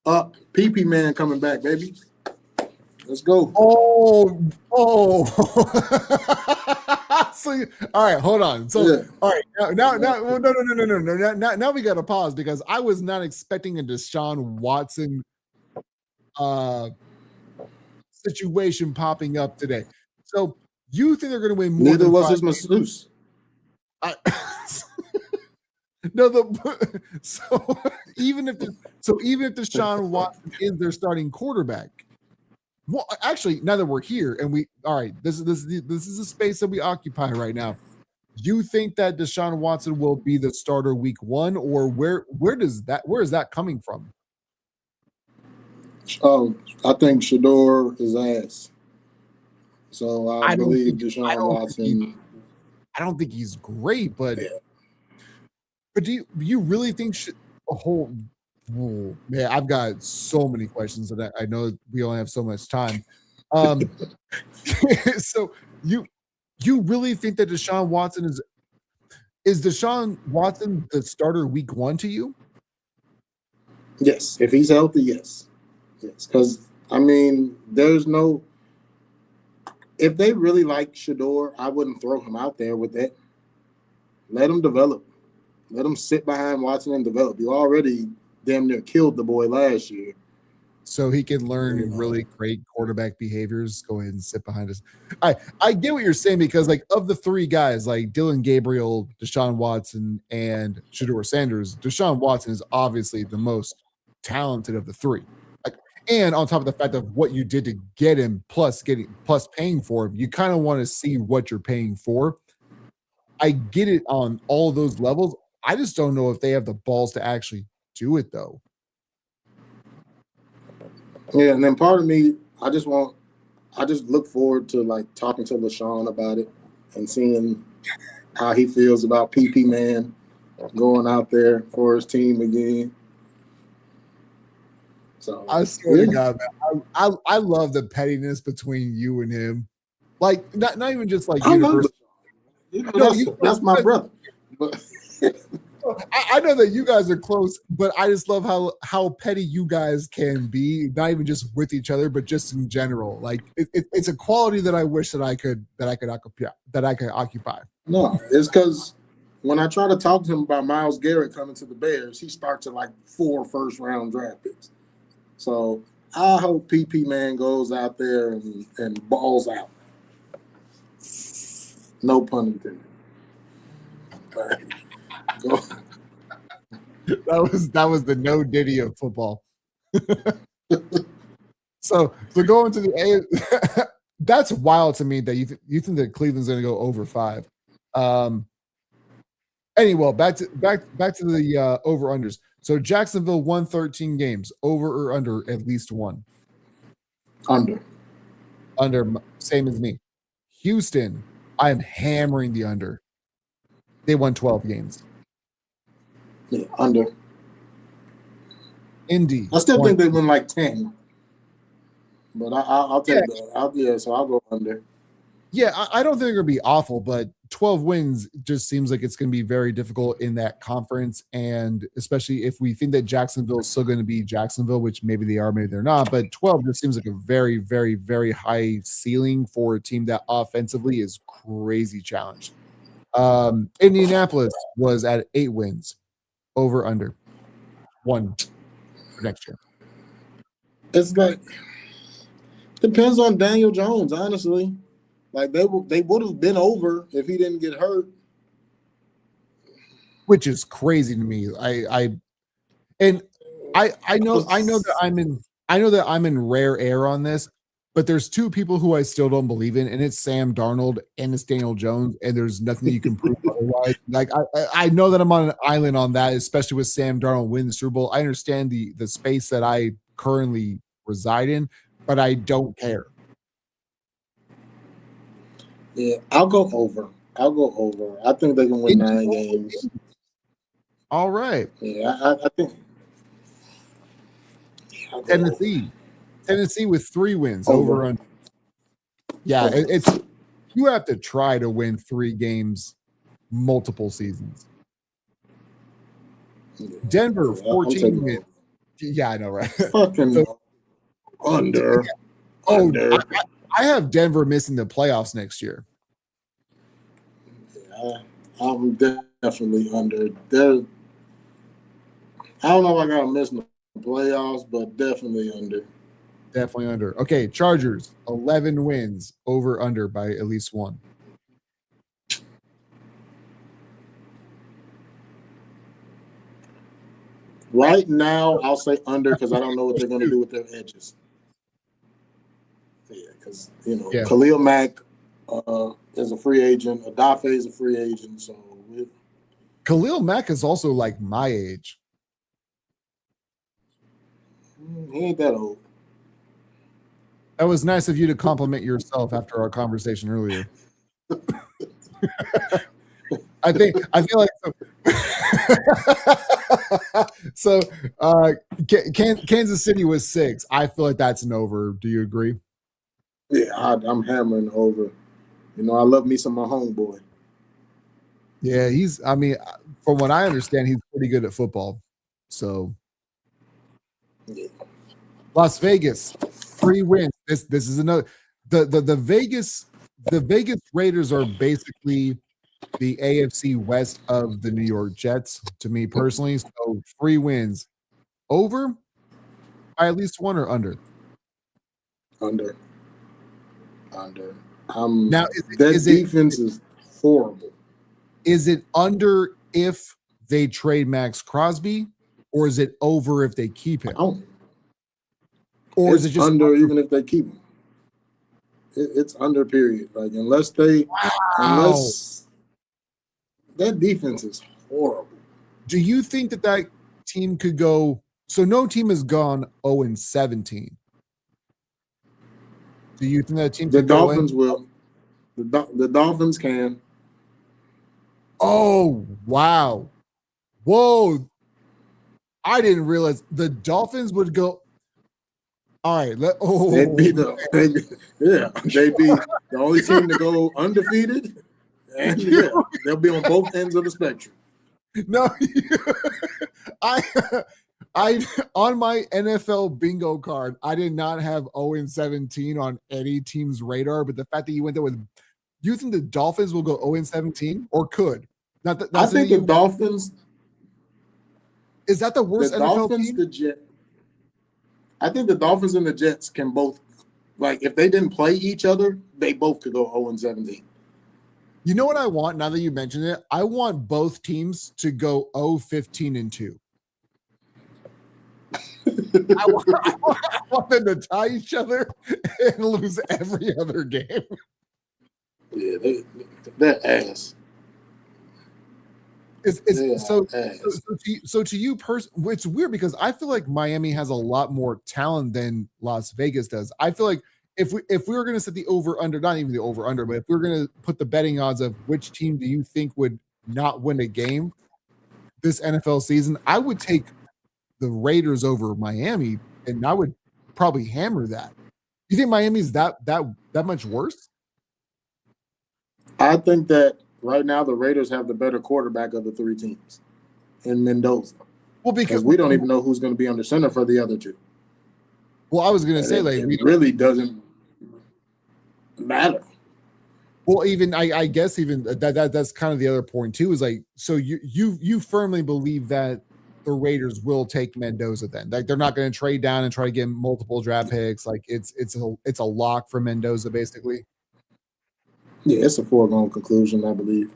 Up. PP man coming back, baby. Let's go. Oh. So, all right, hold on. So, yeah. All right, now, no. Now we got to pause because I was not expecting a Deshaun Watson situation popping up today. So You think they're going to win more Neither than was 5 his masseuse. I, no, so even if Deshaun Watson is their starting quarterback, well, actually, now that we're here and this is a space that we occupy right now. Do you think that Deshaun Watson will be the starter week 1, or where is that coming from? Oh, I think Shador is ass. So I believe Deshaun Watson. I don't think he's great, but Yeah. but do you really think man, I've got so many questions that I know we only have so much time. So you really think that Deshaun Watson is Deshaun Watson the starter week 1 to you? Yes, if he's healthy, yes. Because I mean, there's no. If they really like Shador, I wouldn't throw him out there with that. Let him develop. Let him sit behind Watson and develop. You already damn near killed the boy last year. So he can learn really great quarterback behaviors. Go ahead and sit behind us. I get what you're saying, because like of the 3 guys, like Dylan Gabriel, Deshaun Watson, and Shador Sanders, Deshaun Watson is obviously the most talented of the 3. Like, and on top of the fact of what you did to get him, plus paying for him, you kind of want to see what you're paying for. I get it on all of those levels. I just don't know if they have the balls to actually do it, though. Yeah, and then part of me, I just look forward to like talking to LaShawn about it and seeing how he feels about PP Man going out there for his team again. So I swear to God, man, I love the pettiness between you and him. Like not even just like universal. That's my brother. But I know that you guys are close, but I just love how petty you guys can be, not even just with each other, but just in general. Like it's a quality that I wish that I could occupy. No, it's because when I try to talk to him about Myles Garrett coming to the Bears, he starts at like 4 first-round draft picks. So I hope PP Man goes out there and balls out. No pun intended. That was the no Diddy of football. So going to the that's wild to me that you think that Cleveland's going to go over 5. Anyway, back to the over unders. So Jacksonville won 13 games, over or under at least 1. Under, same as me. Houston, I am hammering the under. They won 12 games. Yeah, under. Indy, I still think they win like 10. But I'll take that. So I'll go under. Yeah, I don't think they're going to be awful, but 12 wins just seems like it's going to be very difficult in that conference. And especially if we think that Jacksonville is still going to be Jacksonville, which maybe they are, maybe they're not. But 12 just seems like a very, very, very high ceiling for a team that offensively is crazy challenged. Indianapolis was at 8 wins, over under 1 for next year. It's like depends on Daniel Jones, honestly. Like they would have been over if he didn't get hurt, which is crazy to me. I know that I'm in rare air on this, but there's 2 people who I still don't believe in, and it's Sam Darnold and it's Daniel Jones, and there's nothing you can prove otherwise. Like I know that I'm on an island on that, especially with Sam Darnold winning the Super Bowl. I understand the space that I currently reside in, but I don't care. Yeah, I'll go over. I think they can win 9 games. All right. Yeah, I think. Tennessee with 3 wins, over under. Yeah, it's you have to try to win 3 games multiple seasons. Denver 14 wins. Yeah, I know, right? Fucking under. Under. I have Denver missing the playoffs next year. Yeah, I'm definitely under. I don't know if I got to miss the playoffs, but definitely under. Definitely under. Okay, Chargers, 11 wins, over under by at least one. Right now, I'll say under because I don't know what they're going to do with their edges. Yeah, because Khalil Mack is a free agent. McDuffie is a free agent. So Khalil Mack is also like my age. He ain't that old. That was nice of you to compliment yourself after our conversation earlier. I feel like so. Kansas City was 6. I feel like that's an over. Do you agree? Yeah, I'm hammering over. I love me some my homeboy. Yeah, I mean, from what I understand, he's pretty good at football. So, yeah. Las Vegas, 3 wins. This is another. The Vegas Raiders are basically the AFC West of the New York Jets, to me personally. So 3 wins. Over by at least one or under? Under. Now, defense is horrible. Is it under if they trade Maxx Crosby, or is it over if they keep him? Or is it just under even if they keep him? It's under, period. Like unless that defense is horrible. Do you think that team could go? So no team has gone 0-17. Do you think that team? The Dolphins will. The Dolphins can. Oh wow! Whoa! I didn't realize the Dolphins would go. All right, they'd be the only team to go undefeated, and they'll be on both ends of the spectrum. No, I on my NFL bingo card, I did not have 0-17 on any team's radar, but the fact that you went there with, do you think the Dolphins will go 0-17 or could? I think the Dolphins. Is that the worst NFL team? I think the Dolphins and the Jets can both, like, if they didn't play each other, they both could go 0-17. You know what I want now that you mentioned it? I want both teams to go 0-15-2. I want them to tie each other and lose every other game. Yeah, they're ass. So to you personally, it's weird because I feel like Miami has a lot more talent than Las Vegas does. I feel like if we were going to set the over under, not even the over under, but if we were going to put the betting odds of which team do you think would not win a game this NFL season, I would take the Raiders over Miami, and I would probably hammer that. You think Miami's that much worse? I think that right now the Raiders have the better quarterback of the 3 teams in Mendoza. Well, because we don't even know who's going to be under center for the other 2. Well, I was going to say, like, it really doesn't matter. Well, even I guess even that's kind of the other point too. Is like, so you firmly believe that the Raiders will take Mendoza then? Like they're not going to trade down and try to get multiple draft picks. Like it's a lock for Mendoza basically. Yeah, it's a foregone conclusion, I believe.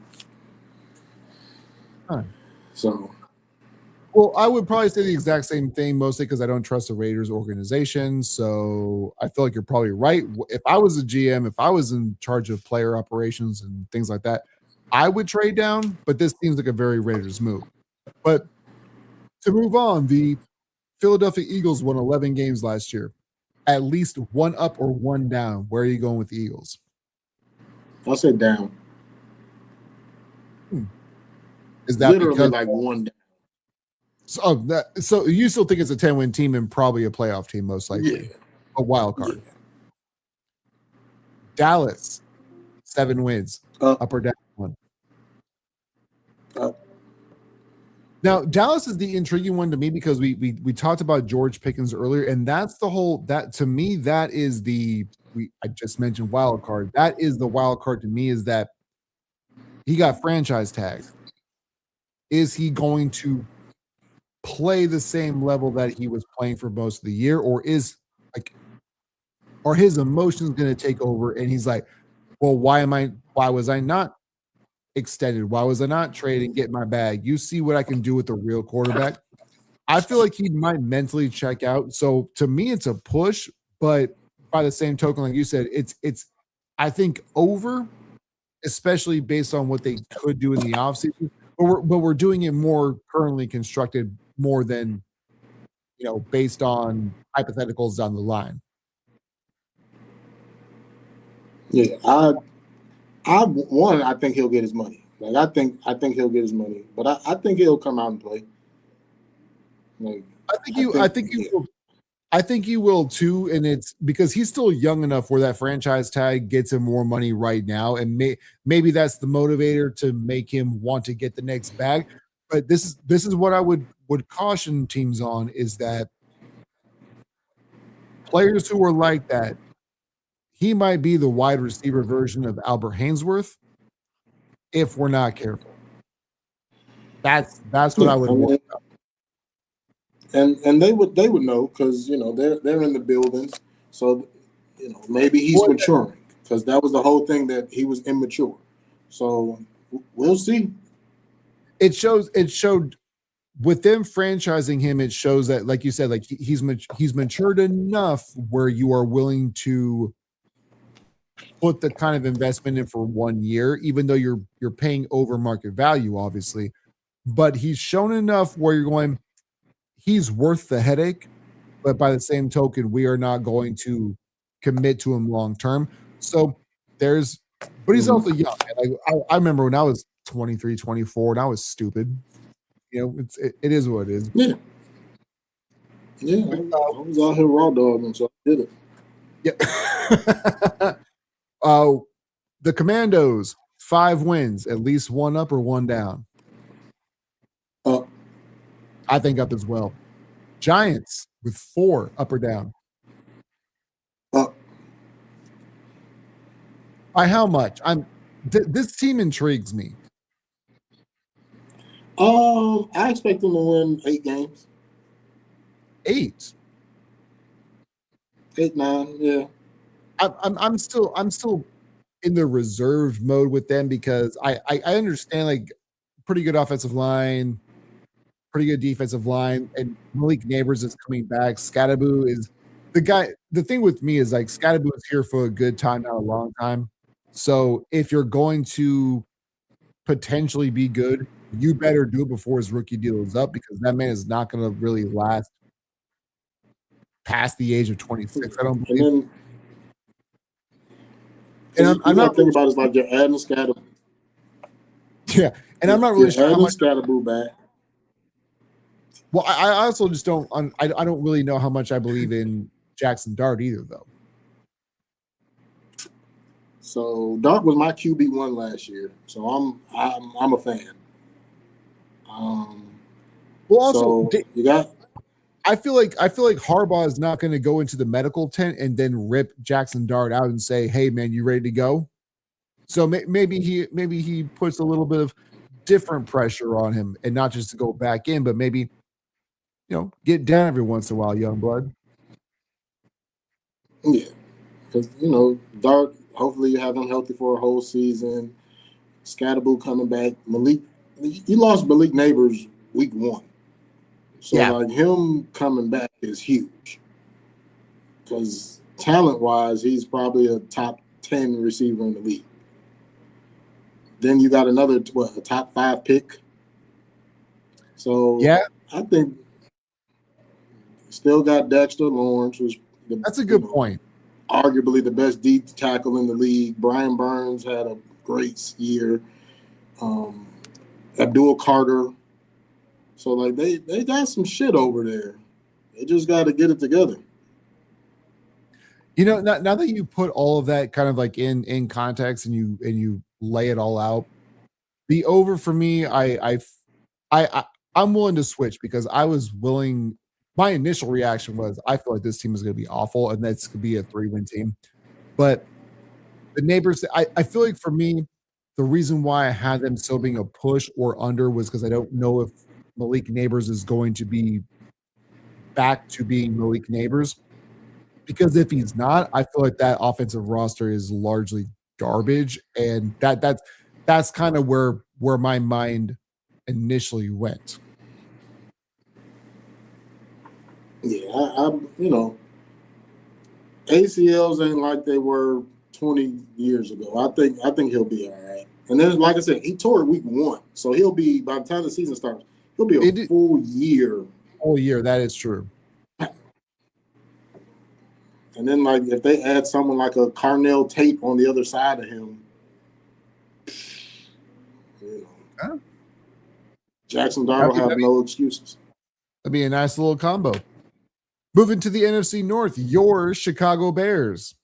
Huh. So, well, I would probably say the exact same thing, mostly because I don't trust the Raiders organization. So I feel like you're probably right. If I was a GM, if I was in charge of player operations and things like that, I would trade down. But this seems like a very Raiders move. But to move on, the Philadelphia Eagles won 11 games last year. At least one up or one down. Where are you going with the Eagles? I'll say down. Is that literally because, like one down? So you still think it's a 10-win team and probably a playoff team, most likely? Yeah. A wild card. Yeah. Dallas, 7 wins. Up or down one? Up. Now, Dallas is the intriguing one to me because we talked about George Pickens earlier, and that's the whole that to me that is I just mentioned wild card. That is the wild card to me, is that he got franchise tagged. Is he going to play the same level that he was playing for most of the year, or is like are his emotions going to take over? And he's like, well, why was I not extended? Why was I not traded and get my bag? You see what I can do with a real quarterback. I feel like he might mentally check out. So to me, it's a push, but by the same token, like you said, it's I think over, especially based on what they could do in the offseason. But we're doing it more currently constructed more than based on hypotheticals down the line. Yeah, I think he'll get his money. Like I think he'll get his money, but I think he'll come out and play. Like I think you will too, and it's because he's still young enough where that franchise tag gets him more money right now, and maybe that's the motivator to make him want to get the next bag. But this is what I would caution teams on is that players who are like that, he might be the wide receiver version of Albert Hainsworth if we're not careful. That's what I would worry about. And they would know because they're in the buildings, so maybe he's maturing because that was the whole thing, that he was immature. So we'll see. It showed with them franchising him. It shows that, like you said, like he's matured enough where you are willing to put the kind of investment in for 1 year, even though you're paying over market value, obviously. But he's shown enough where you're going, he's worth the headache, but by the same token, we are not going to commit to him long term. So but he's also young. Like I remember when I was 23, 24, and I was stupid. It is what it is. Yeah. Yeah, I was out here raw dogging, so I did it. Yeah. The Commandos, 5 wins, at least 1 up or 1 down. Up. I think up as well. Giants with 4, up or down? Up. By how much? This team intrigues me. I expect them to win 8 games. 8? 8, 9, yeah. I'm still in the reserved mode with them because I understand, like, pretty good offensive line, pretty good defensive line, and Malik Neighbors is coming back. Scatterboo is the guy. The thing with me is, like, Scatterboo is here for a good time, not a long time. So if you're going to potentially be good, you better do it before his rookie deal is up, because that man is not going to really last past the age of 26. I don't believe. And I'm not thinking about it, like, you're adding Scatterboo. Yeah, and I'm not really sure how much Scatterboo back. Well, I also just don't. I don't really know how much I believe in Jackson Dart either, though. So Dart was my QB1 last year, so I'm a fan. Well, also you got. I feel like Harbaugh is not going to go into the medical tent and then rip Jackson Dart out and say, "Hey, man, you ready to go?" So maybe he puts a little bit of different pressure on him, and not just to go back in, but maybe get down every once in a while, young blood. Yeah, because Dart. Hopefully, you have him healthy for a whole season. Scatterboo coming back. Malik, you lost Malik Neighbors week 1. So, like, him coming back is huge. Because talent-wise, he's probably a top 10 receiver in the league. Then you got another, a top 5 pick. So, I think still got Dexter Lawrence. That's a good point. Arguably the best D tackle in the league. Brian Burns had a great year. Abdul Carter. So, like, they got some shit over there. They just got to get it together. Now that you put all of that kind of like in context and you lay it all out, the over for me, I'm willing to switch, because I was willing. My initial reaction was, I feel like this team is going to be awful, and that's could be a 3-win team. But the Neighbors, I feel like for me, the reason why I had them still being a push or under was because I don't know if Malik Neighbors is going to be back to being Malik Neighbors. Because if he's not, I feel like that offensive roster is largely garbage, and that's kind of where my mind initially went. Yeah, ACLs ain't like they were 20 years ago. I think he'll be all right. And then, like I said, he tore it week 1, so he'll be, by the time the season starts, he'll be a full year. Whole year, that is true. And then, like, if they add someone like a Carnell Tate on the other side of him, Jackson Dart will have no excuses. That'd be a nice little combo. Moving to the NFC North, your Chicago Bears.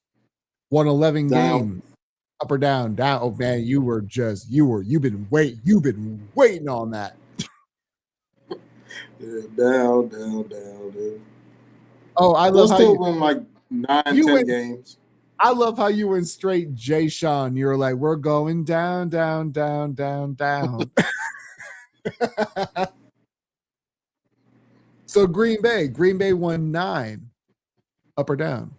111 games. Up or down? Down. Oh man, you've been waiting on that. Yeah, down, dude. Oh, I love how still won like 9-10 games. I love how you went straight Jay Sean. You were like, we're going down, down, down, down, down. So Green Bay won 9. Up or down?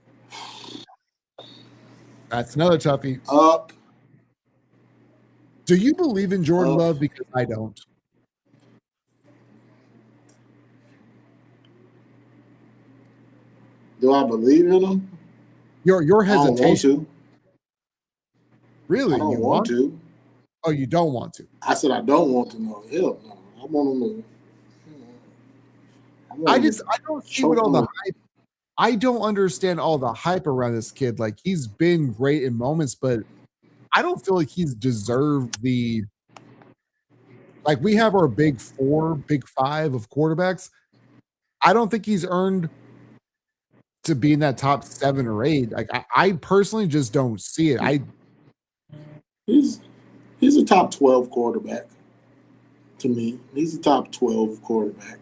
That's another toughie. Up. Do you believe in Jordan Love? Because I don't. Do I believe in him? Your hesitation. I don't want to. Really? I don't want to. Oh, you don't want to? I said I don't want to. No, hell no. I want him to. I don't see what all the hype. I don't understand all the hype around this kid. Like, he's been great in moments, but I don't feel like he's deserved the. Like, we have our big 4, big 5 of quarterbacks. I don't think he's earned to be in that top 7 or 8. Like, I personally just don't see it. He's a top 12 quarterback to me. He's a top 12 quarterback.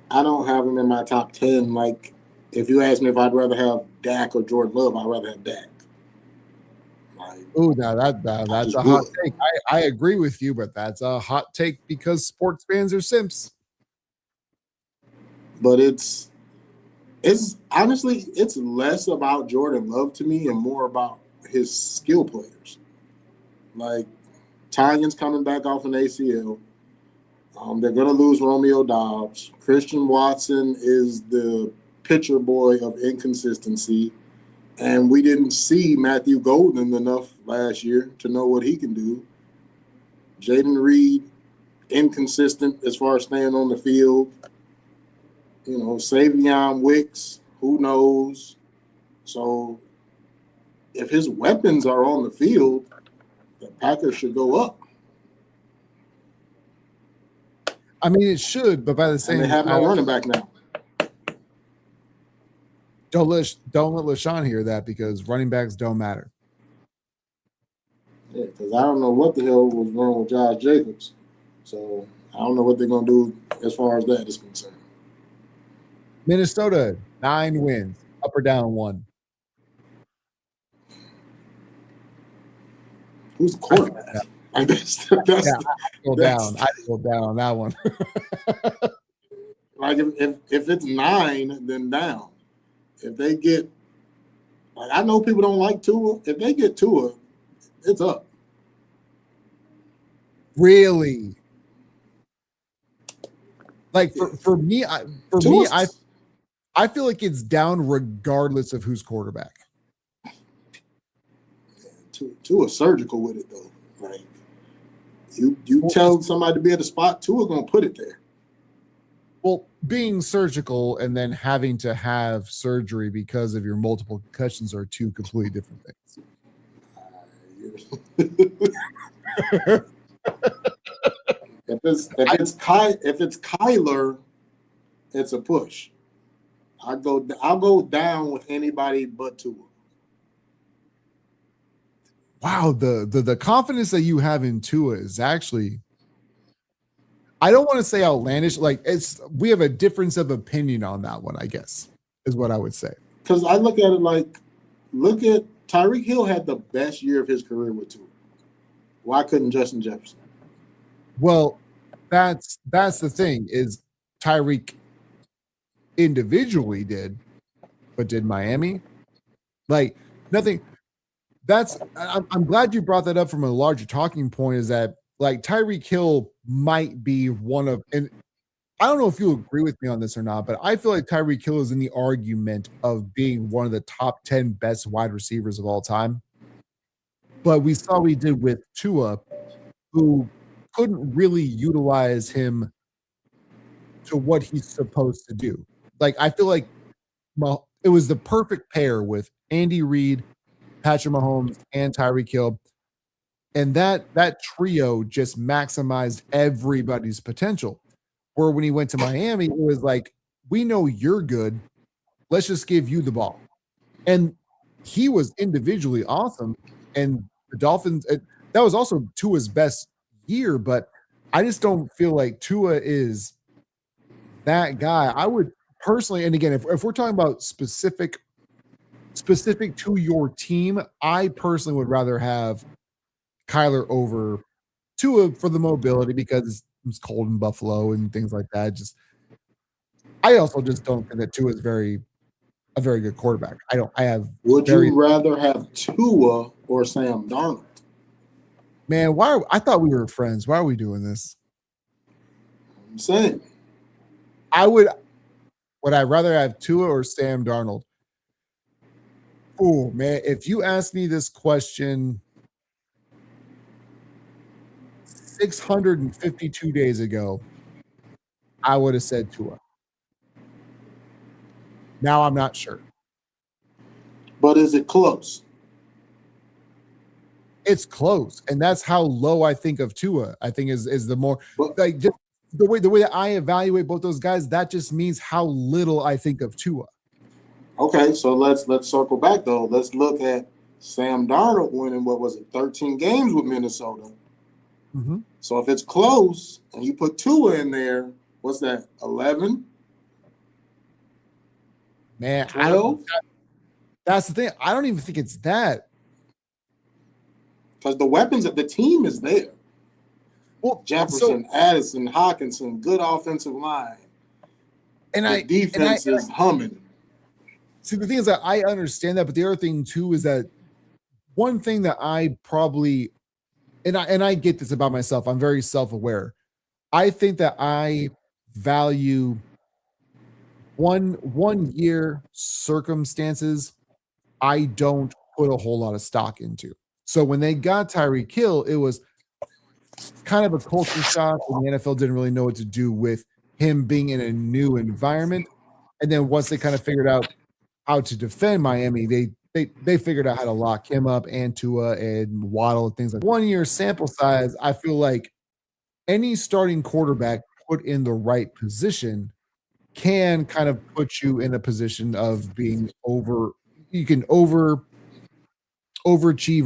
I don't have him in my top 10. Like, if you ask me if I'd rather have Dak or Jordan Love, I'd rather have Dak. Oh, now that's a hot take. I agree with you, but that's a hot take because sports fans are simps. But it's honestly, it's less about Jordan Love to me and more about his skill players. Like, Tanyan's coming back off an ACL. They're going to lose Romeo Doubs. Christian Watson is the pitcher boy of inconsistency. And we didn't see Matthew Golden enough last year to know what he can do. Jaden Reed, inconsistent as far as staying on the field. Savion Wicks, who knows? So if his weapons are on the field, the Packers should go up. I mean, it should, but by the same time, they have no running back now. Don't let LaShawn hear that because running backs don't matter. Yeah, because I don't know what the hell was wrong with Josh Jacobs. So I don't know what they're going to do as far as that is concerned. Minnesota, 9 wins. Up or down 1? Who's the quarterback? I go down on that one. Like, if it's 9, then down. If they get, like, I know people don't like Tua. If they get Tua, it's up. Really? Like, for me, I feel like it's down regardless of who's quarterback. Tua surgical with it though. Like, you tell somebody to be at a spot, Tua gonna put it there. Well, being surgical and then having to have surgery because of your multiple concussions are 2 completely different things. If it's Kyler, it's a push. I'll go down with anybody but Tua. Wow, the confidence that you have in Tua is actually, I don't want to say outlandish. Like, we have a difference of opinion on that one, I guess, is what I would say. Because I look at it like, look at Tyreek Hill had the best year of his career with Tua. Why couldn't Justin Jefferson? Well, that's the thing is Tyreek individually did, But did Miami? Like nothing. I'm glad you brought that up from a larger talking point. Is that like Tyreek Hill might be one of, and I don't know if you agree with me on this or not, but I feel like Tyreek Hill is in the argument of being one of the top 10 best wide receivers of all time. But we saw what he did with Tua, who couldn't really utilize him to what he's supposed to do. Like, I feel like it was the perfect pair with Andy Reid, Patrick Mahomes, and Tyreek Hill. And that trio just maximized everybody's potential. Where when he went to Miami, it was like, we know you're good. Let's just give you the ball. And he was individually awesome. And the Dolphins, that was also Tua's best year, but I just don't feel like Tua is that guy. I would personally, and again, if we're talking about specific to your team, I personally would rather have Kyler over Tua for the mobility because it's cold in Buffalo and things like that. I also just don't think that Tua is a very good quarterback. Would you rather have Tua or Sam Darnold? Man, I thought we were friends. Why are we doing this? I'm saying. Would I rather have Tua or Sam Darnold? Oh, man, if you asked me this question 652 days ago, I would have said Tua. Now I'm not sure. But is it close? It's close, and that's how low I think of Tua. I think is the more like just the way that I evaluate both those guys. That just means how little I think of Tua. Okay, so let's circle back though. Let's look at Sam Darnold winning 13 games with Minnesota. Mm-hmm. So if it's close and you put Tua in there, what's that? 11? Man, 12? That's the thing. I don't even think it's that. Because the weapons of the team is there. Well, Jefferson, Addison, Hawkinson, good offensive line. And the defense is humming. See, the thing is that I understand that, but the other thing too is that one thing that I probably and I get this about myself. I'm very self-aware. I think that I value one year circumstances I don't put a whole lot of stock into. So when they got Tyreek Hill, it was kind of a culture shock, and the NFL didn't really know what to do with him being in a new environment. And then once they kind of figured out how to defend Miami, they figured out how to lock him up and Tua and Waddle and things like that. 1 year sample size, I feel like any starting quarterback put in the right position can kind of put you in a position of being you can overachieve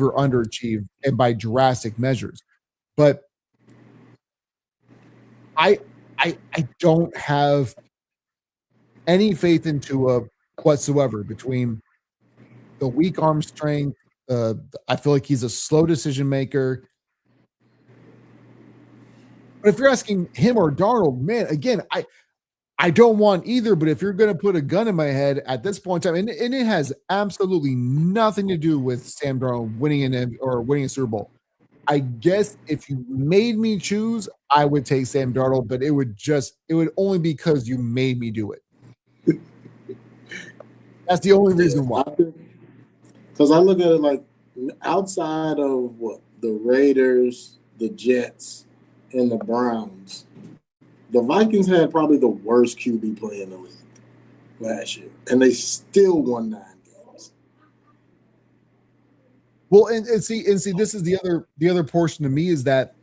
or underachieve, and by drastic measures. But I don't have any faith in Tua whatsoever between the weak arm strength. I feel like he's a slow decision maker. But if you're asking him or Darnold, man, again, I don't want either, but if you're going to put a gun in my head at this point in time, and it has absolutely nothing to do with Sam Darnold winning winning a Super Bowl. I guess if you made me choose, I would take Sam Darnold, but it would only be because you made me do it. That's the only reason why. Because I look at it like outside of the Raiders, the Jets, and the Browns, the Vikings had probably the worst QB play in the league last year, and they still won 9 games. Well, and see, this is the other portion to me is that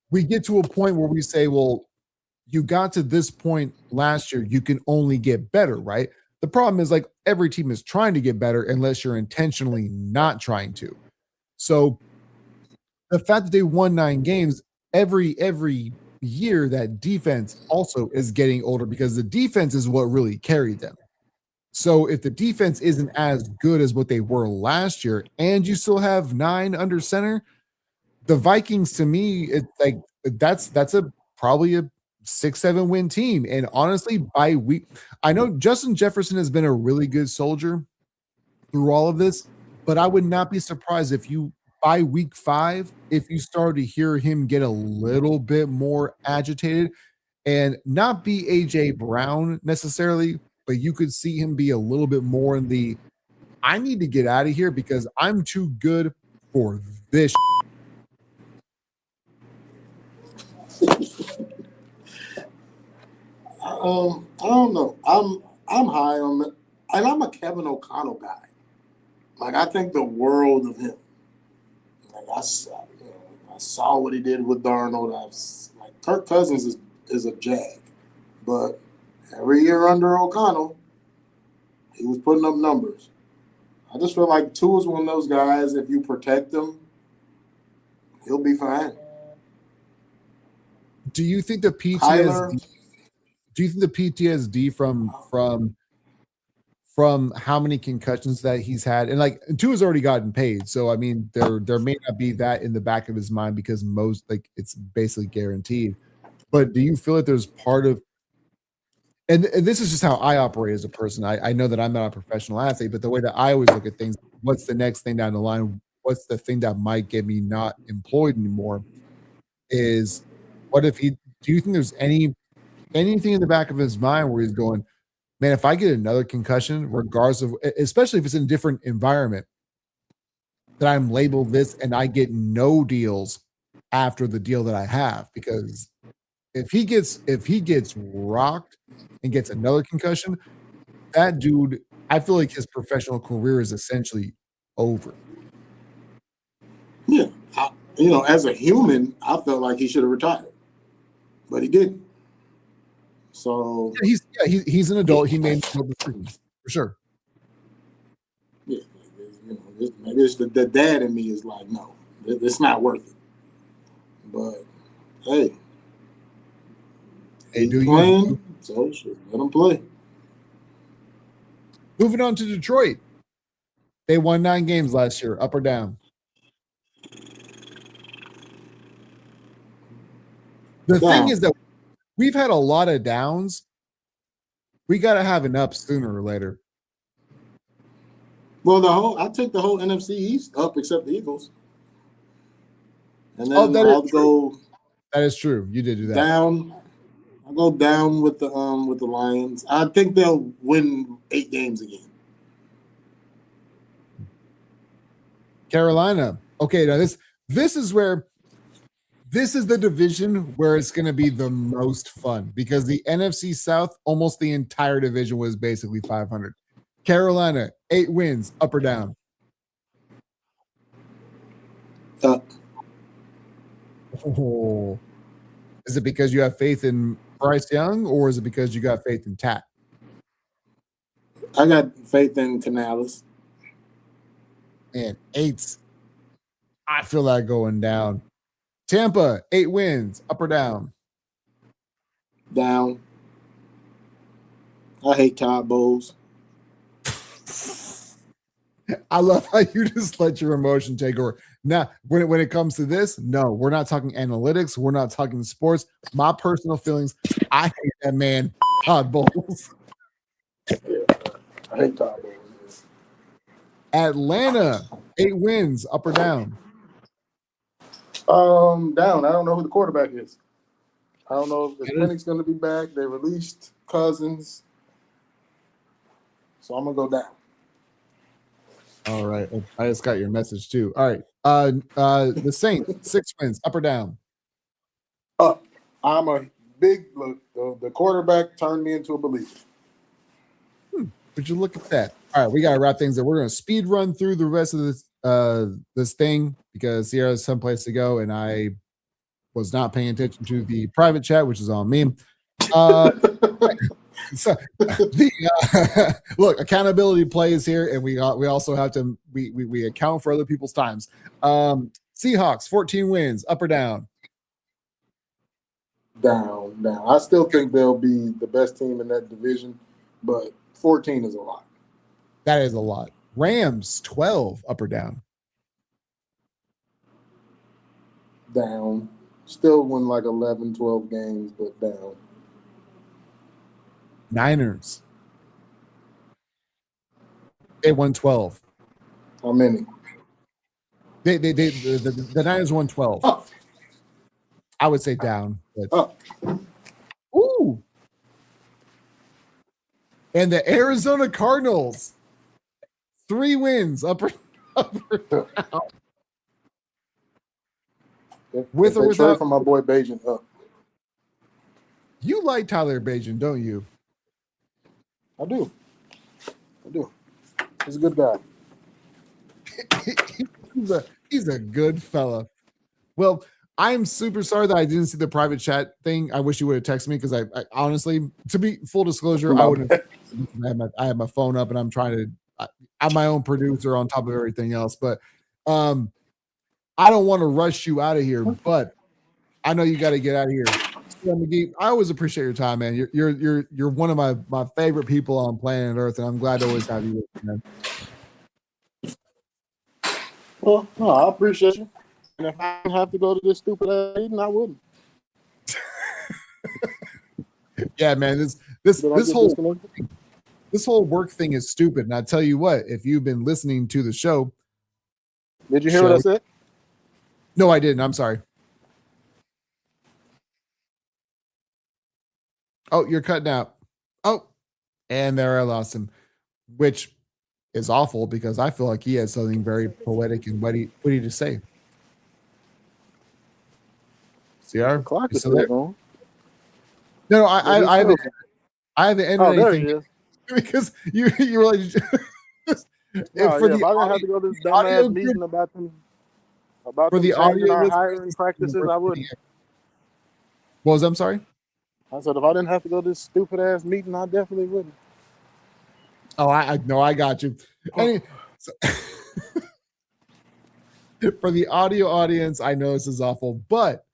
we get to a point where we say, well, you got to this point last year, you can only get better, right? The problem is like every team is trying to get better unless you're intentionally not trying to. So the fact that they won 9 games, every year, that defense also is getting older because the defense is what really carried them. So if the defense isn't as good as what they were last year, and you still have 9 under center, the Vikings, to me, it's like that's probably a 6-7 win team. And honestly, by week, I know Justin Jefferson has been a really good soldier through all of this, but I would not be surprised if you by week 5, if you start to hear him get a little bit more agitated and not be AJ Brown necessarily, but you could see him be a little bit more in the I need to get out of here because I'm too good for this. I don't know. I'm high on the, and I'm a Kevin O'Connell guy. Like I think the world of him. Like I saw what he did with Darnold. Like Kirk Cousins is a jag, but every year under O'Connell, he was putting up numbers. I just feel like Tua is one of those guys. If you protect him, he'll be fine. Do you think the PTSD? Kyler, Do you think the PTSD from how many concussions that he's had, and like Tua's already gotten paid, so I mean there may not be that in the back of his mind because most like it's basically guaranteed. But do you feel like there's part of, and this is just how I operate as a person. I know that I'm not a professional athlete, but the way that I always look at things, what's the next thing down the line? What's the thing that might get me not employed anymore? Is what if he? Do you think there's anything in the back of his mind where he's going, man, if I get another concussion, regardless of, especially if it's in a different environment, that I'm labeled this and I get no deals after the deal that I have? Because if he gets rocked and gets another concussion, that dude, I feel like his professional career is essentially over. yeah, as a human, I felt like he should have retired, but he didn't. So He's an adult. He made no decisions for sure. yeah, maybe it's the dad in me is like, no, it's not worth it. But hey, Hey, he's playing, so let him play. Moving on to Detroit. They won 9 games last year, up or down? The thing is that we've had a lot of downs. We got to have an up sooner or later. Well, I take the whole NFC East up except the Eagles, and then That is true. You did do that. Down. I'll go down with the Lions. I think they'll win 8 games again. Carolina. Okay, now this is the division where it's going to be the most fun because the NFC South, almost the entire division was basically 500. Carolina, 8 wins, up or down? Up. Oh. Is it because you have faith in Bryce Young, or is it because you got faith in Tat? I got faith in Canales. And 8's, I feel that going down. Tampa, 8 wins, up or down? Down. I hate Todd Bowles. I love how you just let your emotion take over. Now, when it comes to this, no, we're not talking analytics. We're not talking sports. My personal feelings, I hate that man, Todd Bowles. Yeah, I hate Todd Bowles. Atlanta, 8 wins, up or down? Down. I don't know who the quarterback is. I don't know if Penix's going to be back. They released Cousins. So I'm going to go down. All right. I just got your message too. All right. The Saints, 6 wins, up or down? Up. I'm a big look. The quarterback turned me into a believer. Would you look at that? All right, we got to wrap things up. We're going to speed run through the rest of this thing because Sierra has someplace to go, and I was not paying attention to the private chat, which is on me. So look, accountability plays here, and we also have to we account for other people's times. Seahawks, 14 wins, up or down? Down. I still think they'll be the best team in that division, but 14 is a lot. That is a lot. Rams, 12, up or down? Down. Still win like 11, 12 games, but down. Niners. They won 12. How many? The Niners won 12. Up. I would say down. But, Up. ooh. And the Arizona Cardinals. 3 wins. Up or down. With or without. From my boy Bajan. Up. You like Tyler Bajan, don't you? I do. He's a good guy. he's a good fella. Well, I'm super sorry that I didn't see the private chat thing. I wish you would have texted me because I honestly, to be full disclosure, I wouldn't. I have my phone up and I'm trying to. I'm my own producer on top of everything else, but I don't want to rush you out of here. But I know you got to get out of here. CR MaGee, I always appreciate your time, man. You're one of my favorite people on planet Earth, and I'm glad to always have you with me, man. Well, no, I appreciate you. And if I didn't have to go to this stupid ass meeting, I wouldn't. Yeah, man. This whole work thing is stupid. And I tell you what, if you've been listening to the show, did you hear what I said? No, I didn't. I'm sorry. Oh, you're cutting out. Oh, and there I lost him, which is awful because I feel like he has something very poetic and witty to say. CR? Clock is still there? On. No, I haven't ended anything because you were like, if I didn't have to go to this dumbass meeting about them for the audio hiring practices, I wouldn't. What was that? I'm sorry. I said if I didn't have to go to this stupid ass meeting, I definitely wouldn't. Oh, I know, I got you. For the audio audience, I know this is awful, but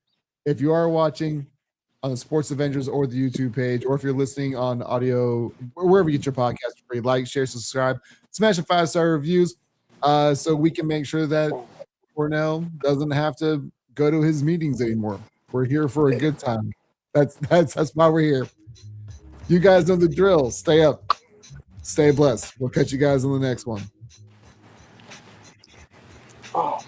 if you are watching on the Sports Avengers or the YouTube page, or if you're listening on audio, wherever you get your podcast, free like, share, subscribe, smash the 5-star reviews, so we can make sure that Cornell doesn't have to go to his meetings anymore. We're here for a good time. That's why we're here. You guys know the drill. Stay up. Stay blessed. We'll catch you guys on the next one. Oh.